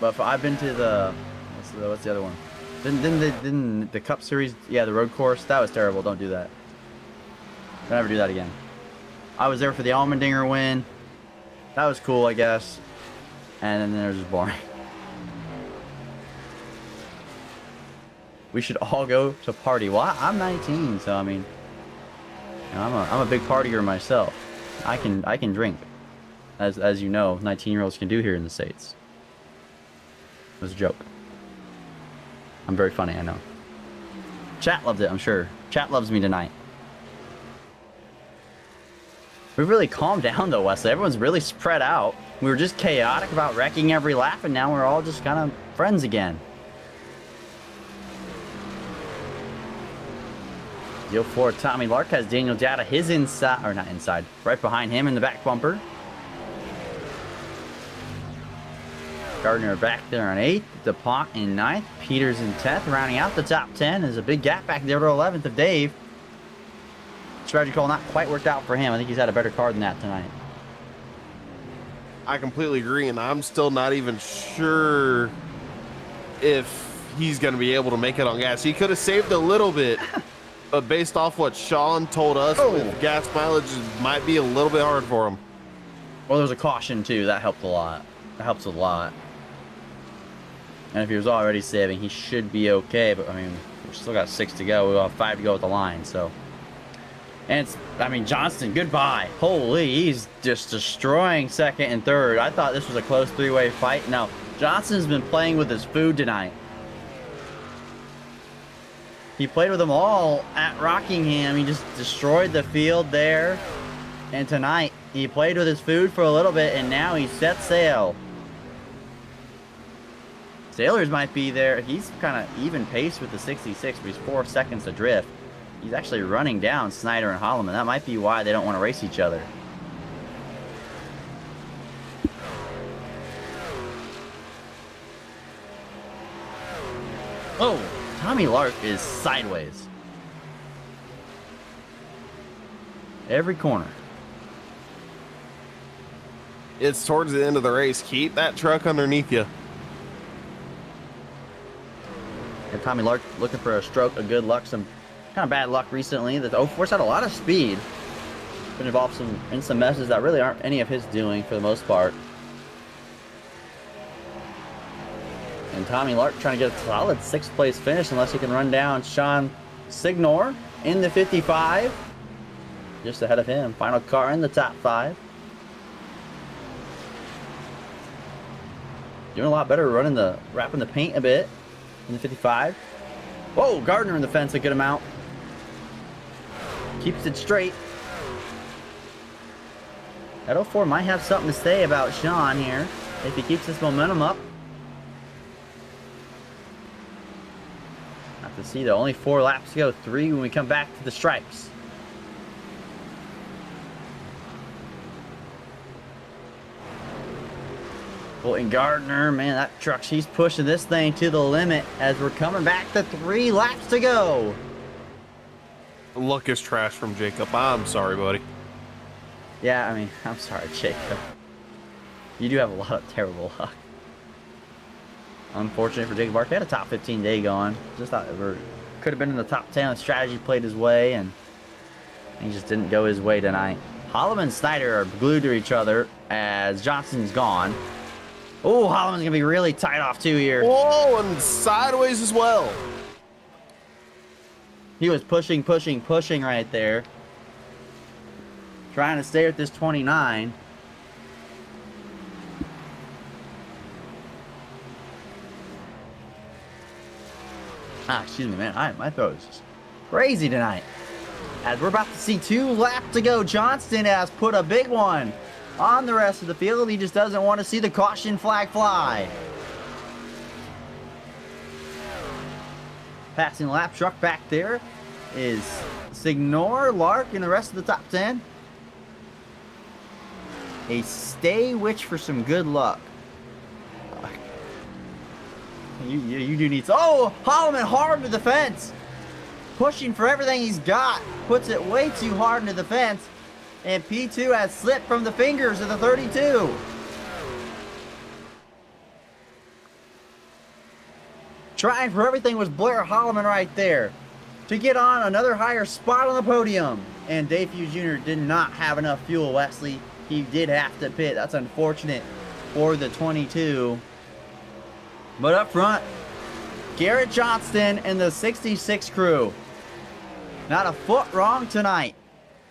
But I've been to the what's the other one? Didn't the Cup Series? Yeah, the road course. That was terrible. Don't do that. Don't ever do that again. I was there for the Allmendinger win. That was cool, I guess. And then it was just boring. We should all go to party. Well, I'm 19, so I mean, you know, I'm a big partier myself. I can drink, as you know, 19-year-olds can do here in the States. It was a joke. I'm very funny, I know. Chat loved it, I'm sure. Chat loves me tonight. We've really calmed down though, Wesley. Everyone's really spread out. We were just chaotic about wrecking every lap, and now we're all just kind of friends again. The 04 Tommy Lark has Daniel Data, his inside, or not inside, right behind him in the back bumper. Gardner back there on 8th, DuPont in 9th, Peters in 10th, rounding out the top 10. There's a big gap back there to 11th of Dave. Strategy call not quite worked out for him. I think he's had a better car than that tonight. I completely agree, and I'm still not even sure if he's going to be able to make it on gas. He could have saved a little bit, but based off what Sean told us, with gas mileage, it might be a little bit hard for him. Well, there was a caution too. That helped a lot. That helps a lot. And if he was already saving, he should be okay. But I mean, we've still got 6 to go. We have 5 to go at the line. So, and it's, I mean, Johnston, goodbye. Holy, he's just destroying 2nd and 3rd. I thought this was a close 3-way fight. No, Johnston's been playing with his food tonight. He played with them all at Rockingham. He just destroyed the field there. And tonight, he played with his food for a little bit, and now he set sail. Sailors might be there. He's kind of even pace with the 66, but he's 4 seconds adrift. He's actually running down Snyder and Holloman. That might be why they don't want to race each other. Oh, Tommy Lark is sideways. Every corner. It's towards the end of the race. Keep that truck underneath you. And Tommy Lark looking for a stroke of good luck. Some kind of bad luck recently. The 04's had a lot of speed. Been involved in some messes that really aren't any of his doing for the most part. And Tommy Lark trying to get a solid 6th place finish unless he can run down Sean Signor in the 55. Just ahead of him. Final car in the top 5. Doing a lot better wrapping the paint a bit in the 55. Whoa, Gardner in the fence a good amount. Keeps it straight. That 04 might have something to say about Sean here if he keeps this momentum up. Have to see though, only 4 laps to go, 3 when we come back to the stripes. And Gardner, man, that truck, she's pushing this thing to the limit as we're coming back to 3 laps to go. Luck is trash from Jacob. I'm sorry, buddy. Yeah, I mean, I'm sorry, Jacob. You do have a lot of terrible luck. Unfortunate for Jacob Bark. He had a top 15 day going. Just thought could have been in the top 10. The strategy played his way, and he just didn't go his way tonight. Holloman and Snyder are glued to each other as Johnston's gone. Oh, Holloman's gonna be really tight off too here. Whoa, and sideways as well. He was pushing right there. Trying to stay with this 29. Excuse me, man. My throat is just crazy tonight. As we're about to see 2 laps to go, Johnston has put a big one on the rest of the field. He just doesn't want to see the caution flag fly. passing the lap truck back there is Signor, Lark, and the rest of the top 10. A stay witch for some good luck. You do need... Oh! Holloman hard to the fence! Pushing for everything he's got. Puts it way too hard into the fence. And P2 has slipped from the fingers of the 32. Trying for everything was Blair Holloman right there to get on another higher spot on the podium. And Dave Fuge Jr. did not have enough fuel, Wesley. He did have to pit. That's unfortunate for the 22. But up front, Garrett Johnston and the 66 crew. Not a foot wrong tonight.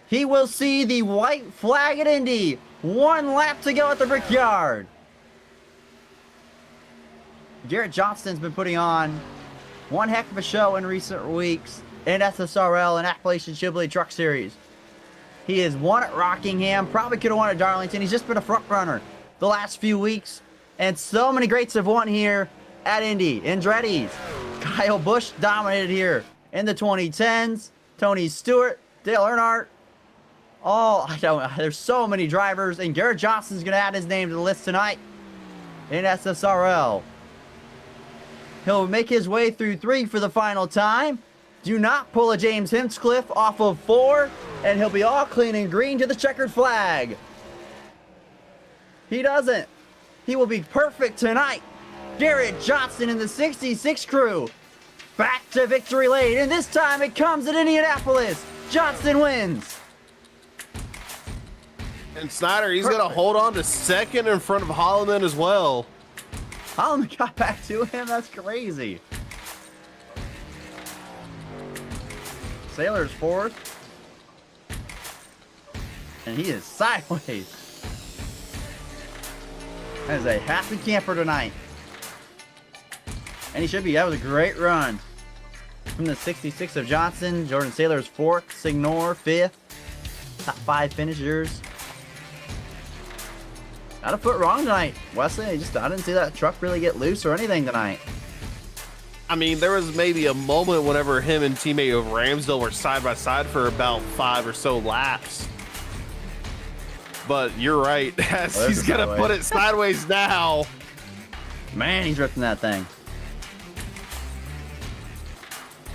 He will see the white flag at Indy. 1 lap to go at the Brickyard. Garrett Johnston's been putting on one heck of a show in recent weeks in SSRL and Appalachian Chillbilly Truck Series. He has won at Rockingham, probably could have won at Darlington. He's just been a front runner the last few weeks. And so many greats have won here at Indy. Andretti's. Kyle Busch dominated here in the 2010s. Tony Stewart, Dale Earnhardt. There's so many drivers. And Garrett Johnston's going to add his name to the list tonight in SSRL. He'll make his way through 3 for the final time. Do not pull a James Hinchcliffe off of 4. And he'll be all clean and green to the checkered flag. He doesn't. He will be perfect tonight. Garrett Johnston in the 66 crew. Back to victory lane. And this time it comes at Indianapolis. Johnston wins. And Snyder, he's going to hold on to second in front of Holloman as well. Holloman got back to him. That's crazy. Sailor's 4th. And he is sideways. That is a happy camper tonight. And he should be. That was a great run. From the 66 of Johnson. Jordan Sailor's 4th. Signor 5th. Top 5 finishers. Not a foot wrong tonight, Wesley. I didn't see that truck really get loose or anything tonight. I mean, there was maybe a moment whenever him and teammate of Ramsdale were side by side for about 5 or so laps. But you're right. He's going to put it sideways now. Man, he's ripping that thing.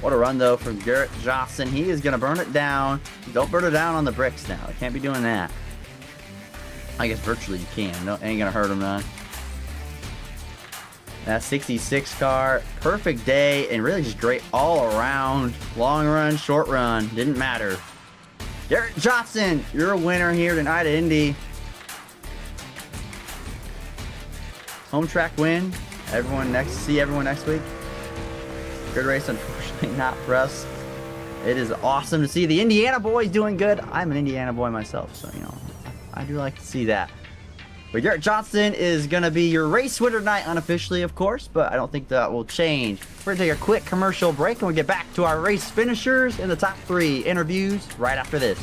What a run, though, from Garrett Johnston. He is going to burn it down. Don't burn it down on the bricks now. You can't be doing that. I guess virtually you can. No, ain't going to hurt him none. That 66 car, perfect day, and really just great all around. Long run, short run, didn't matter. Garrett Johnston, you're a winner here tonight at Indy. Home track win. See everyone next week. Good race, unfortunately not for us. It is awesome to see the Indiana boys doing good. I'm an Indiana boy myself, so I do like to see that. But Garrett Johnston is going to be your race winner tonight, unofficially, of course, but I don't think that will change. We're going to take a quick commercial break, and we'll get back to our race finishers and the top 3 interviews right after this.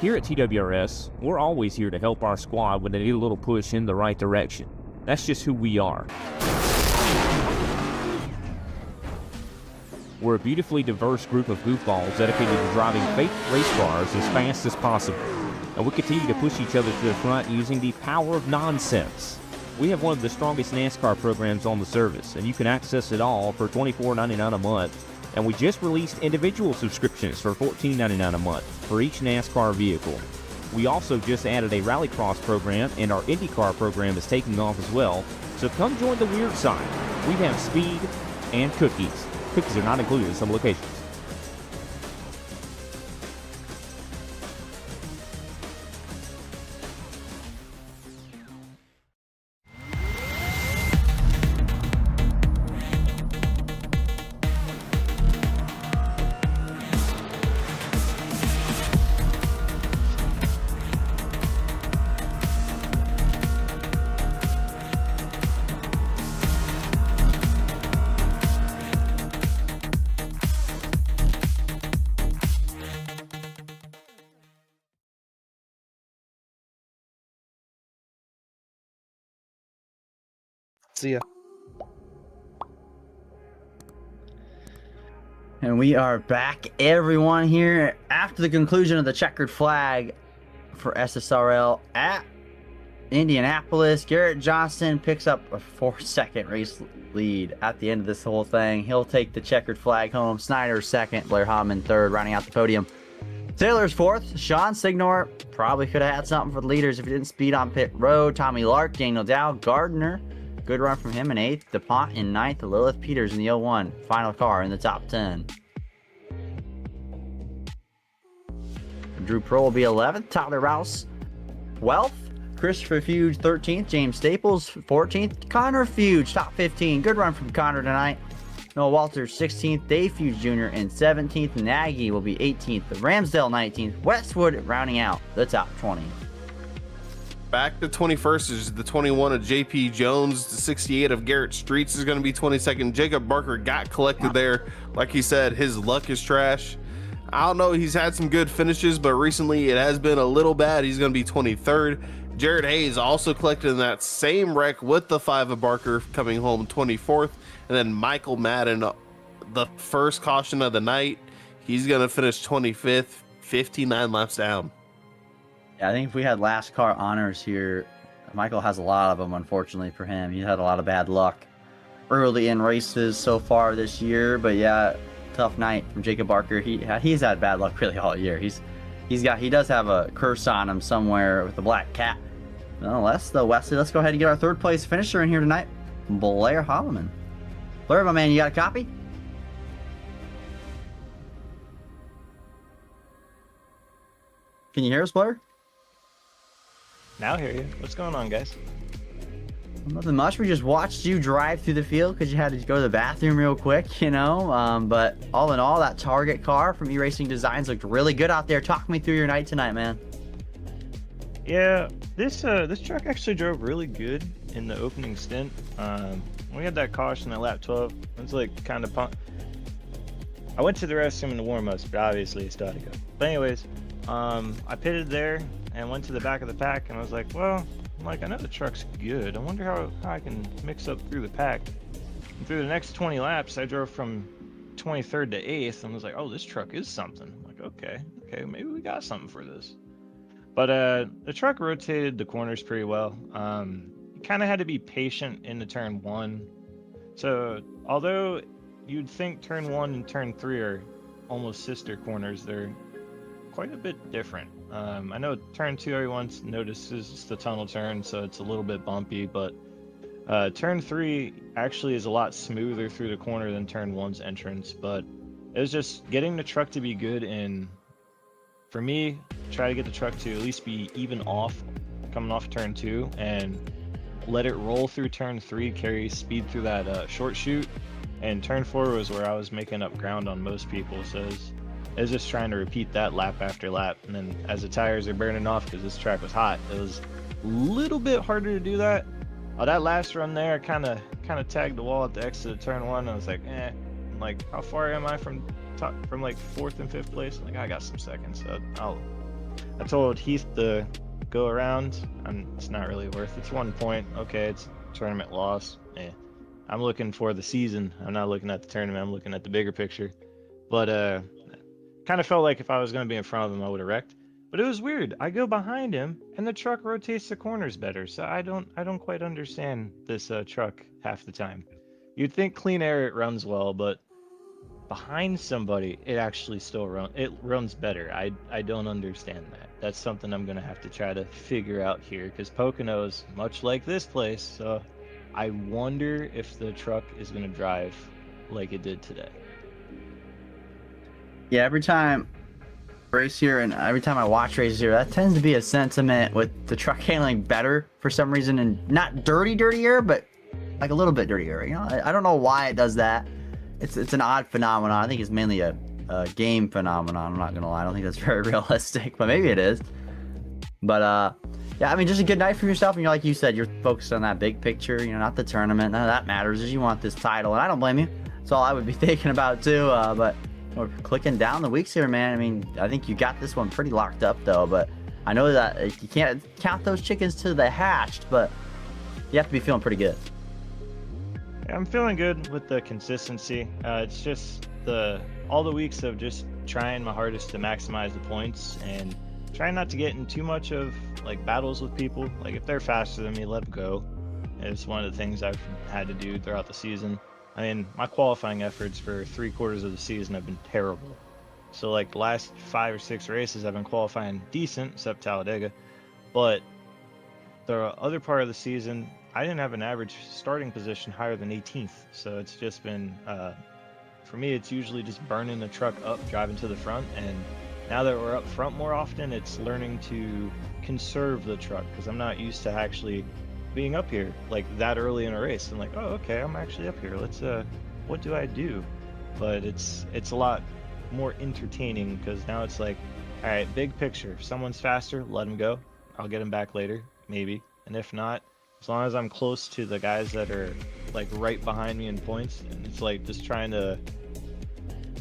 Here at TWRS, we're always here to help our squad when they need a little push in the right direction. That's just who we are. We're a beautifully diverse group of goofballs dedicated to driving fake race cars as fast as possible. And we continue to push each other to the front using the power of nonsense. We have one of the strongest NASCAR programs on the service, and you can access it all for $24.99 a month. And we just released individual subscriptions for $14.99 a month for each NASCAR vehicle. We also just added a Rallycross program, and our IndyCar program is taking off as well. So come join the weird side. We have speed and cookies. Cookies are not included in some locations. See ya. And we are back, everyone, here after the conclusion of the checkered flag for SSRL at Indianapolis. Garrett Johnston picks up a 4-second race lead at the end of this whole thing. He'll take the checkered flag home. Snyder second, Blair Hodman third, rounding out the podium. Taylor's fourth. Sean Signor probably could have had something for the leaders if he didn't speed on pit road. Tommy Lark, Daniel Dow, Gardner. Good run from him in 8th. DuPont in 9th. Lilith Peters in the 01. Final car in the top 10. Drew Pearl will be 11th. Tyler Rouse 12th. Christopher Fuge 13th. James Staples 14th. Connor Fuge top 15. Good run from Connor tonight. Noah Walters 16th. Dave Fuge Jr. in 17th. Nagy will be 18th. Ramsdale 19th. Westwood rounding out the top 20. Back to 21st is the 21 of JP Jones. The 68 of Garrett Streets is going to be 22nd. Jacob Barker got collected there. Like he said, his luck is trash. I don't know. He's had some good finishes, but recently it has been a little bad. He's going to be 23rd. Jared Hayes also collected in that same wreck with the 5 of Barker, coming home 24th. And then Michael Madden, the first caution of the night, he's going to finish 25th, 59 laps down. Yeah, I think if we had last car honors here, Michael has a lot of them, unfortunately for him. He's had a lot of bad luck early in races so far this year. But yeah, tough night from Jacob Barker. He's had bad luck really all year. He does have a curse on him somewhere with the black cat. Nonetheless, though, Wesley, let's go ahead and get our 3rd place finisher in here tonight, Blair Holloman. Blair, my man, you got a copy? Can you hear us, Blair? Now I hear you. What's going on, guys? Nothing much. We just watched you drive through the field because you had to go to the bathroom real quick, you know. But all in all, that Target car from E-Racing Designs looked really good out there. Talk me through your night tonight, man. Yeah, this truck actually drove really good in the opening stint. We had that caution at lap 12. It was like kind of pumped. I went to the restroom in the warm-ups, but obviously it still had to go. But anyways, I pitted there and went to the back of the pack, and I was like, well, I know the truck's good. I wonder how I can mix up through the pack. And through the next 20 laps, I drove from 23rd to 8th, and was like, oh, this truck is something. I'm like, okay, maybe we got something for this. But the truck rotated the corners pretty well. You kind of had to be patient in the turn 1. So although you'd think turn 1 and turn 3 are almost sister corners, they're quite a bit different. I know turn 2 everyone notices the tunnel turn, so it's a little bit bumpy, but turn 3 actually is a lot smoother through the corner than turn 1's entrance. But it was just getting the truck to be good, and for me, try to get the truck to at least be even off coming off turn 2 and let it roll through turn 3, carry speed through that short chute. And turn 4 was where I was making up ground on most people, so I was just trying to repeat that lap after lap. And then as the tires are burning off because this track was hot, it was a little bit harder to do that. That last run there, kind of tagged the wall at the exit of turn 1. I was like, like, how far am I from like 4th and 5th place? Like, I got some seconds, so I told Heath to go around, and it's not really worth it. It's 1 point. Okay, it's a tournament loss. I'm looking for the season. I'm not looking at the tournament. I'm looking at the bigger picture. But kind of felt like if I was going to be in front of him, I would have wrecked. But it was weird. I go behind him, and the truck rotates the corners better. So I don't quite understand this truck half the time. You'd think clean air, it runs well, but behind somebody, it actually still runs better. I don't understand that. That's something I'm going to have to try to figure out here, because Pocono's much like this place. So I wonder if the truck is going to drive like it did today. Yeah, every time I race here and every time I watch races here, that tends to be a sentiment with the truck handling better for some reason, and not dirtier, but like a little bit dirtier. You know, I don't know why it does that. It's an odd phenomenon. I think it's mainly a game phenomenon. I'm not gonna lie. I don't think that's very realistic, but maybe it is. But yeah, I mean, just a good night for yourself. And you're, like you said, you're focused on that big picture. You know, not the tournament. None of that matters. Is you want this title, and I don't blame you. That's all I would be thinking about too. But we're clicking down the weeks here, man. I mean, I think you got this one pretty locked up though. But I know that you can't count those chickens to the hatched, but you have to be feeling pretty good. I'm feeling good with the consistency. It's just all the weeks of just trying my hardest to maximize the points and trying not to get in too much of like battles with people. Like if they're faster than me, let them go. It's one of the things I've had to do throughout the season. I mean, my qualifying efforts for 3/4 of the season have been terrible. So like the last 5 or 6 races I've been qualifying decent, except Talladega. But the other part of the season, I didn't have an average starting position higher than 18th. So it's just been, for me, it's usually just burning the truck up, driving to the front. And now that we're up front more often, it's learning to conserve the truck because I'm not used to actually being up here like that early in a race. I'm like, oh, okay, I'm actually up here. Let's, what do I do? But it's a lot more entertaining because now it's like, all right, big picture. If someone's faster, let them go. I'll get them back later, maybe. And if not, as long as I'm close to the guys that are like right behind me in points, and it's like just trying to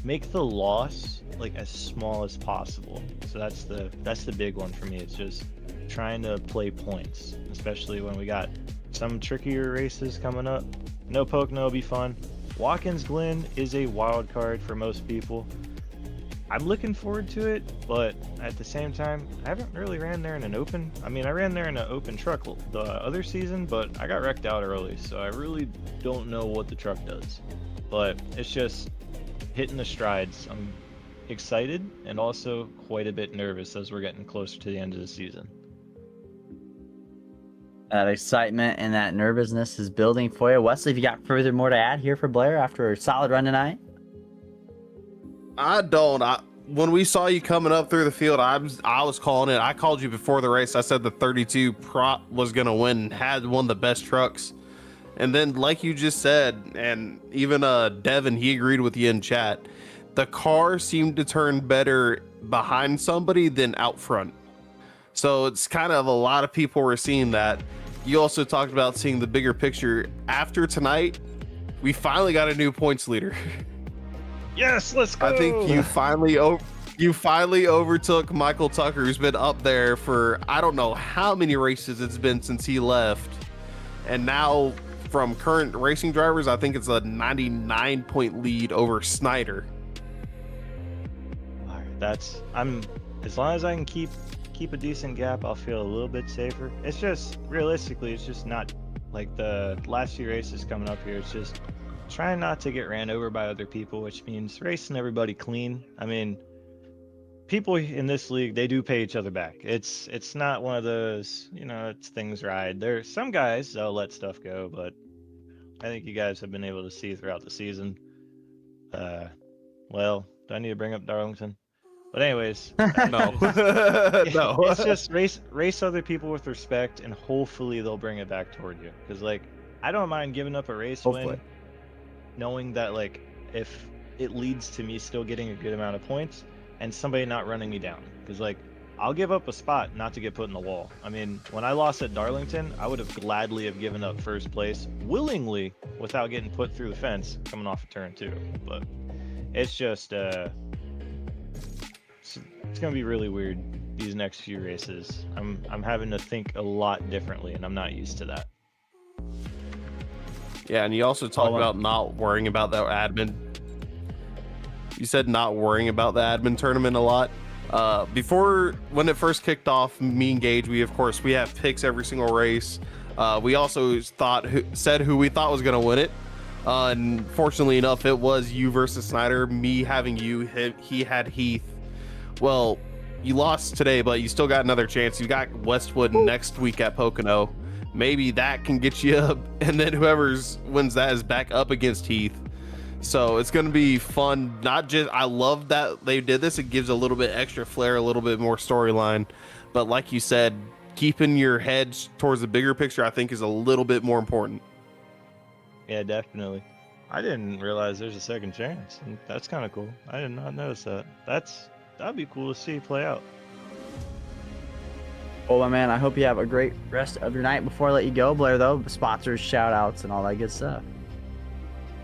make the loss like as small as possible. So that's the big one for me. It's just trying to play points, especially when we got some trickier races coming up. No Pocono will be fun. Watkins Glen is a wild card for most people. I'm looking forward to it, but at the same time, I haven't really ran there in an open. I mean, I ran there in an open truck the other season, but I got wrecked out early, so I really don't know what the truck does. But it's just hitting the strides. I'm excited and also quite a bit nervous as we're getting closer to the end of the season. That excitement and that nervousness is building for you. Wesley, if you got further more to add here for Blair after a solid run tonight? I don't. When we saw you coming up through the field, I was calling it. I called you before the race. I said the 32 prop was going to win and had one of the best trucks. And then, like you just said, and even Devin, he agreed with you in chat, the car seemed to turn better behind somebody than out front. So it's kind of a lot of people were seeing that. You also talked about seeing the bigger picture. After tonight, we finally got a new points leader. Yes, let's go. I think you finally overtook Michael Tucker, who's been up there for I don't know how many races it's been since he left. And now from current racing drivers, I think it's a 99-point lead over Snyder. All right, as long as I can keep a decent gap, I'll feel a little bit safer. It's just realistically, it's just not like the last few races coming up here. It's just trying not to get ran over by other people, which means racing everybody clean. I mean, people in this league, they do pay each other back. It's not one of those, it's things ride. There's some guys that'll let stuff go, but I think you guys have been able to see throughout the season. Well, do I need to bring up Darlington? But anyways, no. No. It's just race other people with respect, and hopefully they'll bring it back toward you. Because I don't mind giving up a race win, knowing that if it leads to me still getting a good amount of points and somebody not running me down. Because I'll give up a spot not to get put in the wall. I mean, when I lost at Darlington, I would have gladly have given up first place willingly without getting put through the fence coming off of turn 2. But it's just it's gonna be really weird these next few races. I'm having to think a lot differently, and I'm not used to that. Yeah, and you also talked about not worrying about that admin. You said not worrying about the admin tournament a lot. Before, when it first kicked off, me and Gage, we have picks every single race. We also said who we thought was going to win it. And fortunately enough, it was you versus Snyder. Me having you, he had Heath. Well, you lost today, but you still got another chance. You got Westwood next week at Pocono. Maybe that can get you up, and then whoever wins that is back up against Heath. So it's going to be fun. I love that they did this. It gives a little bit extra flair, a little bit more storyline. But like you said, keeping your head towards the bigger picture, I think, is a little bit more important. Yeah, definitely. I didn't realize there's a second chance, and that's kind of cool. I did not notice that. That'd be cool to see play out. Well, my man, I hope you have a great rest of your night. Before I let you go, Blair, though, sponsors, shout-outs, and all that good stuff.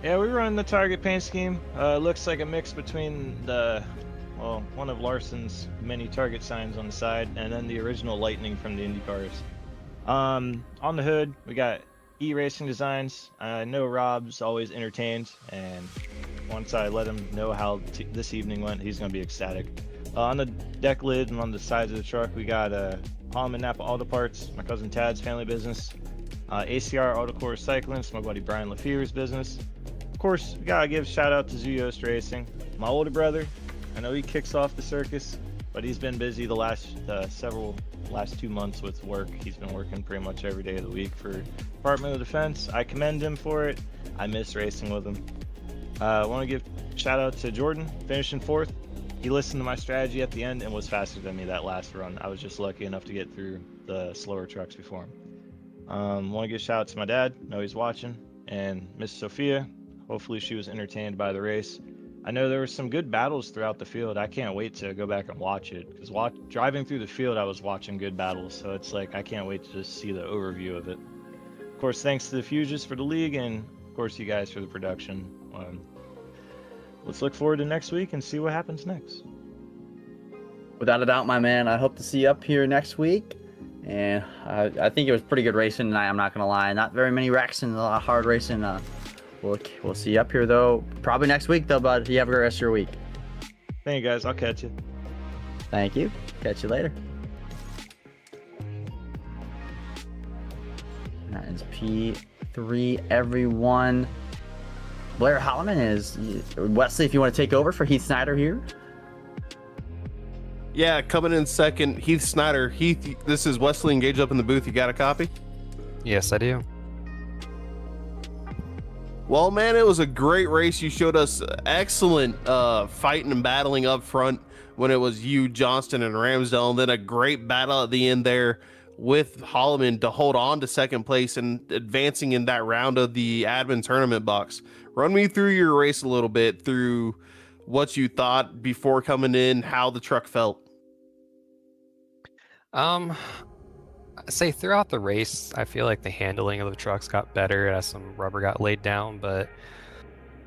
Yeah, we run the target paint scheme. Looks like a mix between one of Larson's many target signs on the side, and then the original lightning from the Indy cars. On the hood, we got E-Racing Designs. I know Rob's always entertained, and once I let him know how this evening went, he's going to be ecstatic. On the deck lid and on the sides of the truck, we got Holloman Napa Auto Parts, my cousin Tad's family business. ACR Auto Core Recycling, it's my buddy Brian LaFeur's business. Of course, we gotta give a shout out to Zuyos Racing, my older brother. I know he kicks off the circus, but he's been busy the last 2 months with work. He's been working pretty much every day of the week for Department of Defense. I commend him for it. I miss racing with him. I want to give a shout out to Jordan, finishing 4th. He listened to my strategy at the end and was faster than me that last run. I was just lucky enough to get through the slower trucks before him. Want to give a shout out to my dad. I know he's watching. And Miss Sophia. Hopefully she was entertained by the race. I know there were some good battles throughout the field. I can't wait to go back and watch it. Because driving through the field, I was watching good battles. So it's like I can't wait to just see the overview of it. Of course, thanks to the Fuges for the league. And of course, you guys for the production. Let's look forward to next week and see what happens next. Without a doubt, my man. I hope to see you up here next week. And I think it was pretty good racing tonight. I'm not going to lie. Not very many wrecks and a lot of hard racing. We'll see you up here, though. Probably next week, though, bud. You have a great rest of your week. Thank you, guys. I'll catch you. Thank you. Catch you later. That is P3, everyone. Blair Holloman is Wesley. If you want to take over for Heath Snyder here. Yeah, coming in second, Heath Snyder. Heath, this is Wesley engaged up in the booth. You got a copy? Yes, I do. Well, man, it was a great race. You showed us excellent fighting and battling up front when it was you, Johnston, and Ramsdale, and then a great battle at the end there with Holloman to hold on to second place and advancing in that round of the admin tournament box. Run me through your race a little bit, through what you thought before coming in, how the truck felt. I say throughout the race, I feel like the handling of the trucks got better as some rubber got laid down, but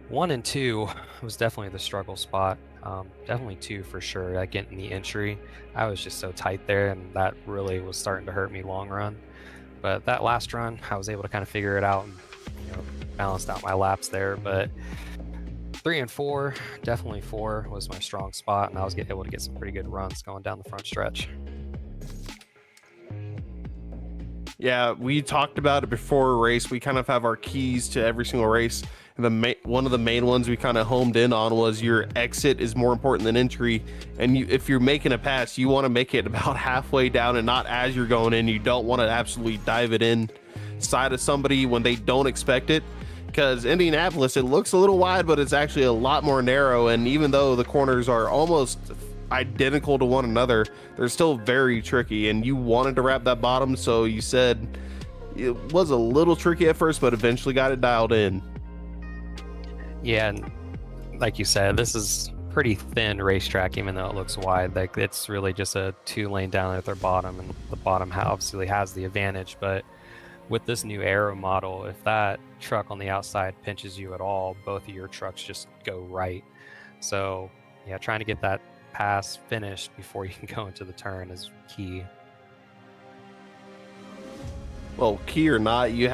1 and 2 was definitely the struggle spot. Definitely 2 for sure. Like getting the entry, I was just so tight there, and that really was starting to hurt me long run. But that last run, I was able to kind of figure it out and balanced out my laps there. But 3 and 4, definitely 4 was my strong spot, and I was able to get some pretty good runs going down the front stretch. Yeah, we talked about it before a race. We kind of have our keys to every single race. And one of the main ones we kind of homed in on was your exit is more important than entry. And if you're making a pass, you want to make it about halfway down and not as you're going in. You don't want to absolutely dive it in side of somebody when they don't expect it. Because Indianapolis, it looks a little wide, but it's actually a lot more narrow. And even though the corners are almost identical to one another, they're still very tricky, and you wanted to wrap that bottom, so you said it was a little tricky at first, but eventually got it dialed in. Yeah, and like you said, this is pretty thin racetrack, even though it looks wide. Like it's really just a 2-lane down at their bottom, and the bottom obviously has the advantage. But with this new aero model, if that truck on the outside pinches you at all, both of your trucks just go right. So yeah, trying to get that pass finished before you can go into the turn is key. Well, key or not, you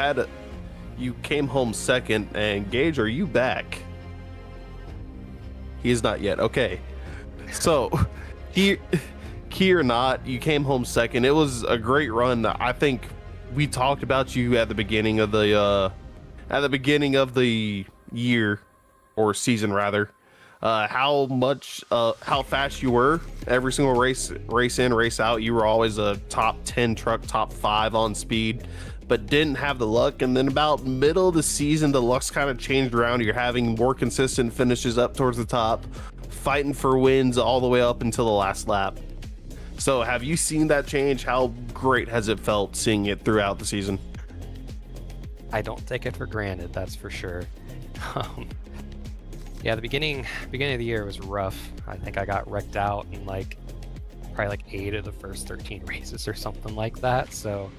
came home second, and Gage, are you back? He is not yet. Okay, so key or not, you came home second. It was a great run. I think we talked about you at the beginning of the year or season rather. How fast you were every single race in, race out. You were always a top 10 truck, top 5 on speed, but didn't have the luck. And then about middle of the season, the luck's kind of changed around. You're having more consistent finishes up towards the top, fighting for wins all the way up until the last lap. So have you seen that change? How great has it felt seeing it throughout the season? I don't take it for granted, that's for sure. Yeah, the beginning of the year was rough. I think I got wrecked out in probably 8 of the first 13 races or something like that. So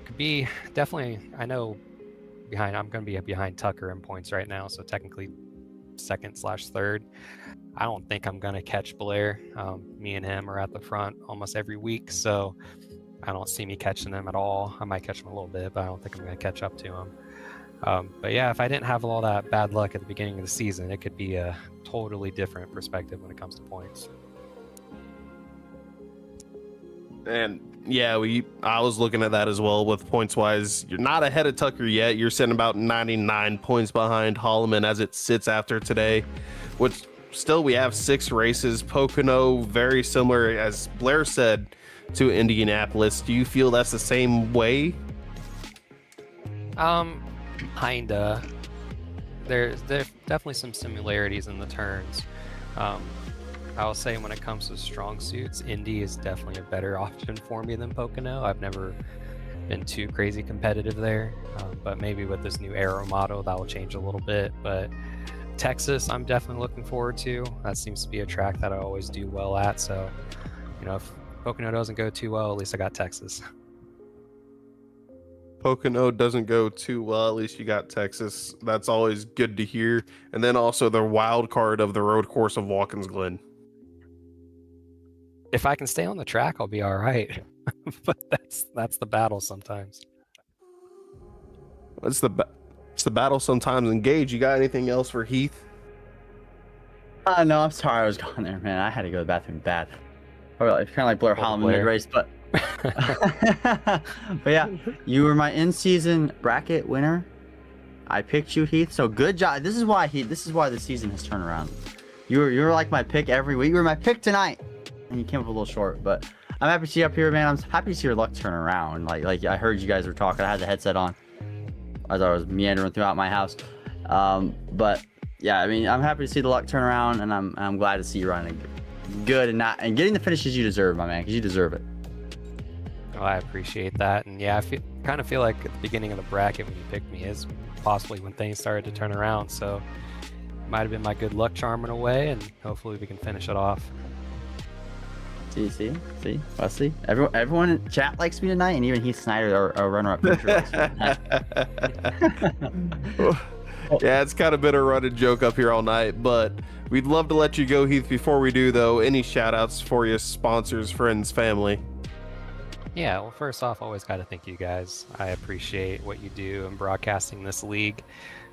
could be definitely, I know I'm going to be behind Tucker in points right now. So technically 2nd/3rd. I don't think I'm going to catch Blair. Me and him are at the front almost every week. So I don't see me catching them at all. I might catch them a little bit, but I don't think I'm going to catch up to them. But yeah, if I didn't have all that bad luck at the beginning of the season, it could be a totally different perspective when it comes to points. And yeah, I was looking at that as well with points wise. You're not ahead of Tucker yet. You're sitting about 99 points behind Holloman as it sits after today, which still we have 6 races. Pocono, very similar, as Blair said, to Indianapolis. Do you feel that's the same way? Kinda. There's definitely some similarities in the turns. I'll say when it comes to strong suits, Indy is definitely a better option for me than Pocono. I've never been too crazy competitive there, but maybe with this new aero model that will change a little bit. But Texas, I'm definitely looking forward to. That seems to be a track that I always do well at. So, if Pocono doesn't go too well, at least I got Texas. Pocono doesn't go too well, at least you got Texas. That's always good to hear. And then also the wild card of the road course of Watkins Glen. If I can stay on the track, I'll be all right. But that's the battle sometimes. It's the battle sometimes. Engage. You got anything else for Heath? No, I'm sorry I was going there, man. I had to go to the bathroom bad. Or kind of like Blair Holloman mid-race, but but yeah, you were my in-season bracket winner. I picked you, Heath. So good job. This is why the season has turned around. You were like my pick every week. You were my pick tonight, and you came up a little short. But I'm happy to see you up here, man. I'm happy to see your luck turn around. Like I heard you guys were talking. I had the headset on as I was meandering throughout my house. But yeah, I mean, I'm happy to see the luck turn around, and I'm glad to see you running good and getting the finishes you deserve, my man, because you deserve it. Oh, I appreciate that. And yeah, I kind of feel like at the beginning of the bracket when you picked me is possibly when things started to turn around. So it might have been my good luck charm in a way, and hopefully we can finish it off. See, Wesley. Everyone in chat likes me tonight, and even Heath Snyder, our runner-up. Yeah, it's kind of been a running joke up here all night, but we'd love to let you go, Heath. Before we do, though, any shout-outs for your sponsors, friends, family? Yeah, well, first off, always got to thank you guys. I appreciate what you do in broadcasting this league.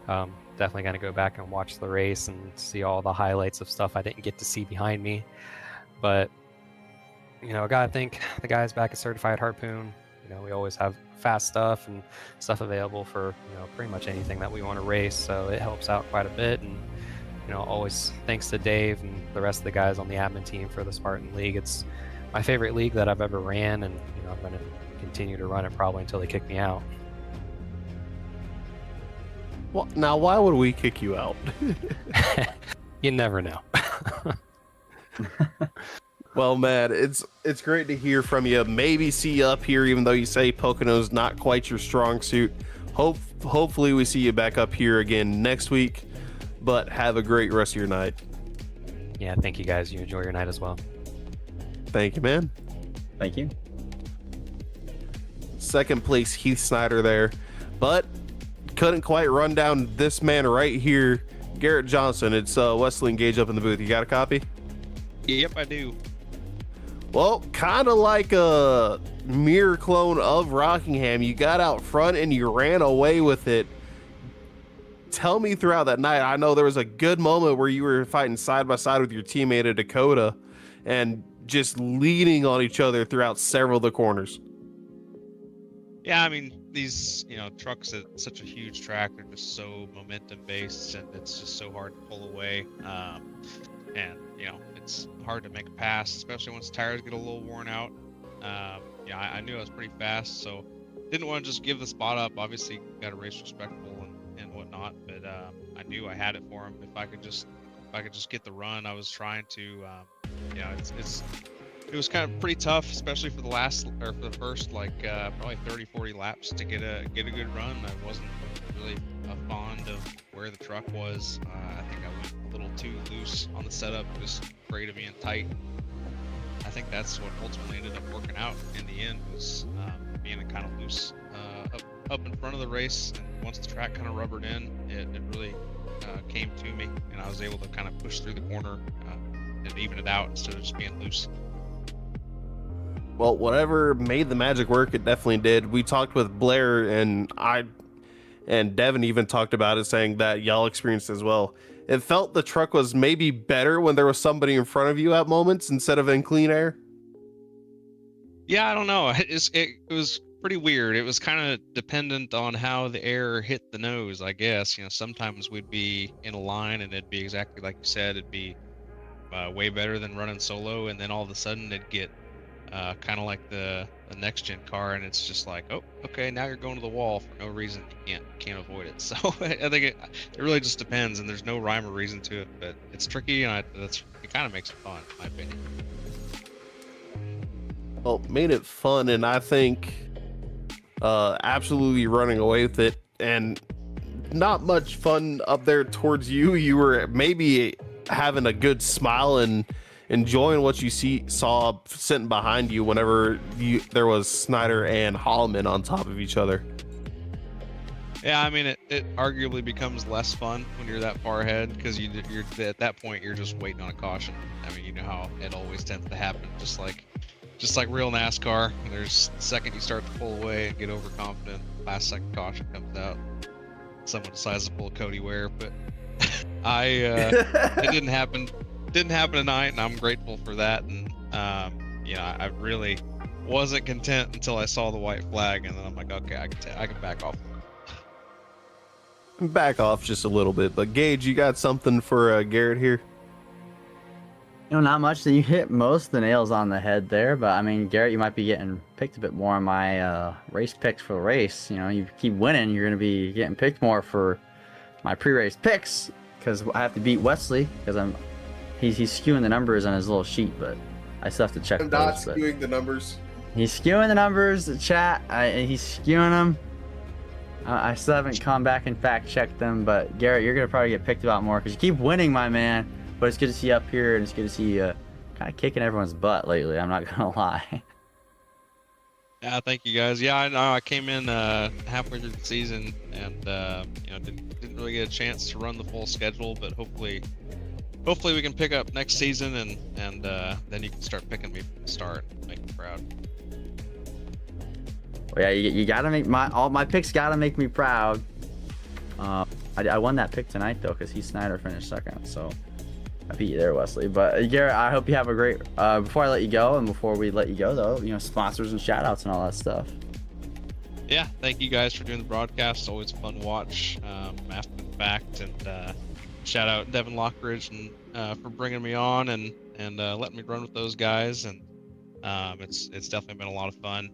Definitely going to go back and watch the race and see all the highlights of stuff I didn't get to see behind me. But, I got to thank the guys back at Certified Harpoon. We always have fast stuff and stuff available for, pretty much anything that we want to race. So it helps out quite a bit. And, always thanks to Dave and the rest of the guys on the admin team for the Spartan League. It's my favorite league that I've ever ran, and I'm going to continue to run it probably until they kick me out. Well, now why would we kick you out? You never know. Well, man, it's great to hear from you. Maybe see you up here, even though you say Pocono's not quite your strong suit. Hopefully we see you back up here again next week. But have a great rest of your night. Yeah, thank you guys. You enjoy your night as well. Thank you, man. Thank you. Second place, Heath Snyder there. But couldn't quite run down this man right here, Garrett Johnson. It's Wesley Engage up in the booth. You got a copy? Yep, I do. Well, kind of like a mirror clone of Rockingham. You got out front and you ran away with it. Tell me throughout that night, I know there was a good moment where you were fighting side by side with your teammate at Dakota and just leaning on each other throughout several of the corners. Yeah, I mean, these, trucks at such a huge track, they're just so momentum based, and it's just so hard to pull away. And, it's hard to make a pass, especially once tires get a little worn out. I knew I was pretty fast, so didn't want to just give the spot up. Obviously, got to race respectful and whatnot, but I knew I had it for him. If I could just get the run, I was trying to. It was kind of pretty tough, especially for the first probably 30-40 laps to get a good run. I wasn't really fond of where the truck was. I think I went a little too loose on the setup, just afraid of being tight. I think that's what ultimately ended up working out in the end, was being kind of loose up in front of the race. And once the track kind of rubbered in, it really came to me, and I was able to kind of push through the corner and even it out instead of just being loose. Well, whatever made the magic work, it definitely did. We talked with Blair, and Devin even talked about it, saying that y'all experienced as well. It felt the truck was maybe better when there was somebody in front of you at moments instead of in clean air. Yeah, I don't know. It was pretty weird. It was kind of dependent on how the air hit the nose, I guess. Sometimes we'd be in a line and it'd be exactly like you said. It'd be way better than running solo, and then all of a sudden it'd get kind of like the next gen car, and it's just like, oh, okay, now you're going to the wall for no reason. You can't avoid it. So I think it really just depends, and there's no rhyme or reason to it, but it's tricky, and it kind of makes it fun, in my opinion. Well, made it fun, and I think absolutely running away with it, and not much fun up there towards you. You were maybe having a good smile and enjoying what you saw sitting behind you whenever there was Snyder and Holloman on top of each other. Yeah, I mean, it arguably becomes less fun when you're that far ahead, because you're at that point you're just waiting on a caution. I mean, you know how it always tends to happen, just like real NASCAR. There's the second you start to pull away and get overconfident, last second caution comes out. Someone decides to pull Cody Ware, but it didn't happen. Didn't happen tonight, and I'm grateful for that. And I really wasn't content until I saw the white flag, and then I'm like, okay, I can back off. Back off just a little bit. But Gage, you got something for Garrett here? Not much. You hit most of the nails on the head there, but I mean, Garrett, you might be getting picked a bit more on my race picks for the race. You keep winning, you're going to be getting picked more for my pre-race picks, because I have to beat Wesley, because he's skewing the numbers on his little sheet, but I still have to check I'm those. not skewing the numbers. He's skewing the numbers, the chat. He's skewing them. I still haven't come back and fact checked them, but Garrett, you're going to probably get picked about more, because you keep winning, my man. But it's good to see you up here, and it's good to see you kind of kicking everyone's butt lately. I'm not going to lie. Yeah, thank you guys. Yeah, I know I came in halfway through the season, and didn't really get a chance to run the full schedule, but hopefully we can pick up next season, and then you can start picking me from the start. Make me proud. Well, yeah, you gotta make all my picks gotta make me proud. I won that pick tonight though, because Snyder finished second, so I beat you there, Wesley. But Garrett, I hope you have a great. Before I let you go, and before we let you go though, sponsors and shout outs and all that stuff. Yeah, thank you guys for doing the broadcast. It's always fun to watch after the fact, and shout out Devin Lockridge and for bringing me on and letting me run with those guys, and it's definitely been a lot of fun.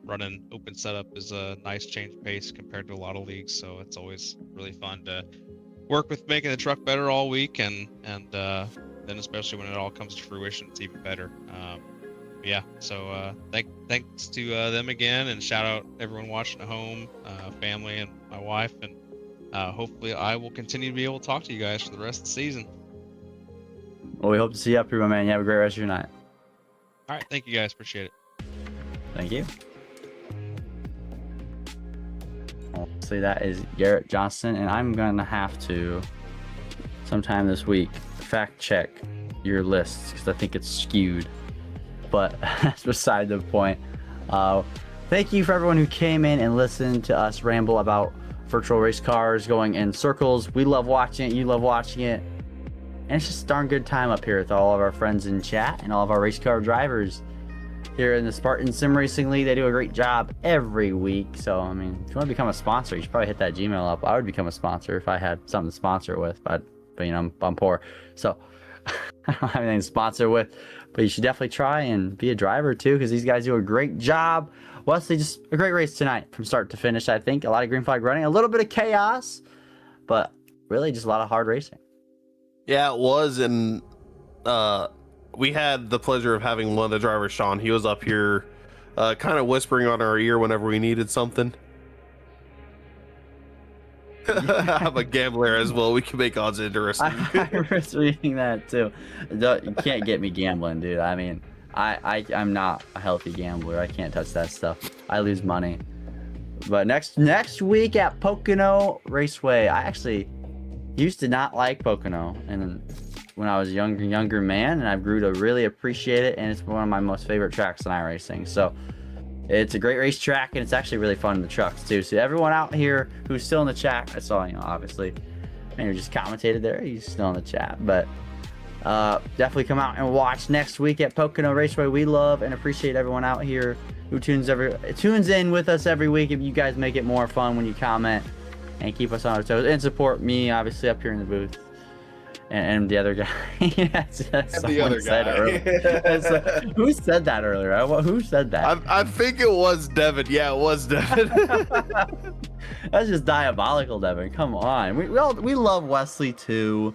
Running open setup is a nice change of pace compared to a lot of leagues, so it's always really fun to work with making the truck better all week, and then especially when it all comes to fruition, it's even better. Yeah, so thanks to them again, and shout out everyone watching at home, family and my wife, and hopefully I will continue to be able to talk to you guys for the rest of the season. Well, we hope to see you up here, my man. You have a great rest of your night. All right, thank you guys, appreciate it. Thank you. Obviously, that is Garrett Johnson, and I'm gonna have to sometime this week fact check your lists, because I think it's skewed, but that's beside the point. Thank you for everyone who came in and listened to us ramble about virtual race cars going in circles. We love watching it, you love watching it, and it's just a darn good time up here with all of our friends in chat and all of our race car drivers here in the Spartan Sim Racing League. They do a great job every week. So, I mean, if you want to become a sponsor, you should probably hit that Gmail up. I would become a sponsor if I had something to sponsor it with, but I'm poor, so I don't have anything to sponsor with. But you should definitely try and be a driver too, because these guys do a great job. Wesley, just a great race tonight from start to finish. I think a lot of green flag running, a little bit of chaos, but really just a lot of hard racing. Yeah, it was, and we had the pleasure of having one of the drivers, Sean. He was up here kind of whispering on our ear whenever we needed something. I'm a gambler as well. We can make odds interesting. I was reading that too. You can't get me gambling, dude. I mean, I'm not a healthy gambler. I can't touch that stuff. I lose money. But next week at Pocono Raceway, I actually used to not like Pocono, and when I was a younger man, and I've grew to really appreciate it, and it's one of my most favorite tracks in iRacing. So it's a great racetrack, and it's actually really fun in the trucks too. So everyone out here who's still in the chat, I saw, obviously, and you just commentated there, he's still in the chat, but definitely come out and watch next week at Pocono Raceway. We love and appreciate everyone out here who tunes in with us every week. If you guys make it more fun when you comment and keep us on our toes and support me, obviously, up here in the booth, and the other guy. The other guy. Who said that earlier? Who said that? I think it was Devin. Yeah, it was Devin. That's just diabolical, Devin. Come on. We love Wesley too.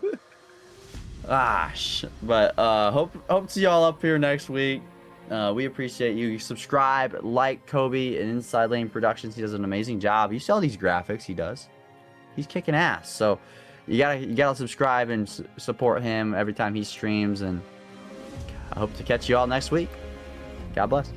Gosh, but hope to see y'all up here next week. We appreciate you. Subscribe, like Kobe and Inside Lane Productions. He does an amazing job. You see all these graphics he does. He's kicking ass. So you gotta subscribe and support him every time he streams. And I hope to catch you all next week. God bless.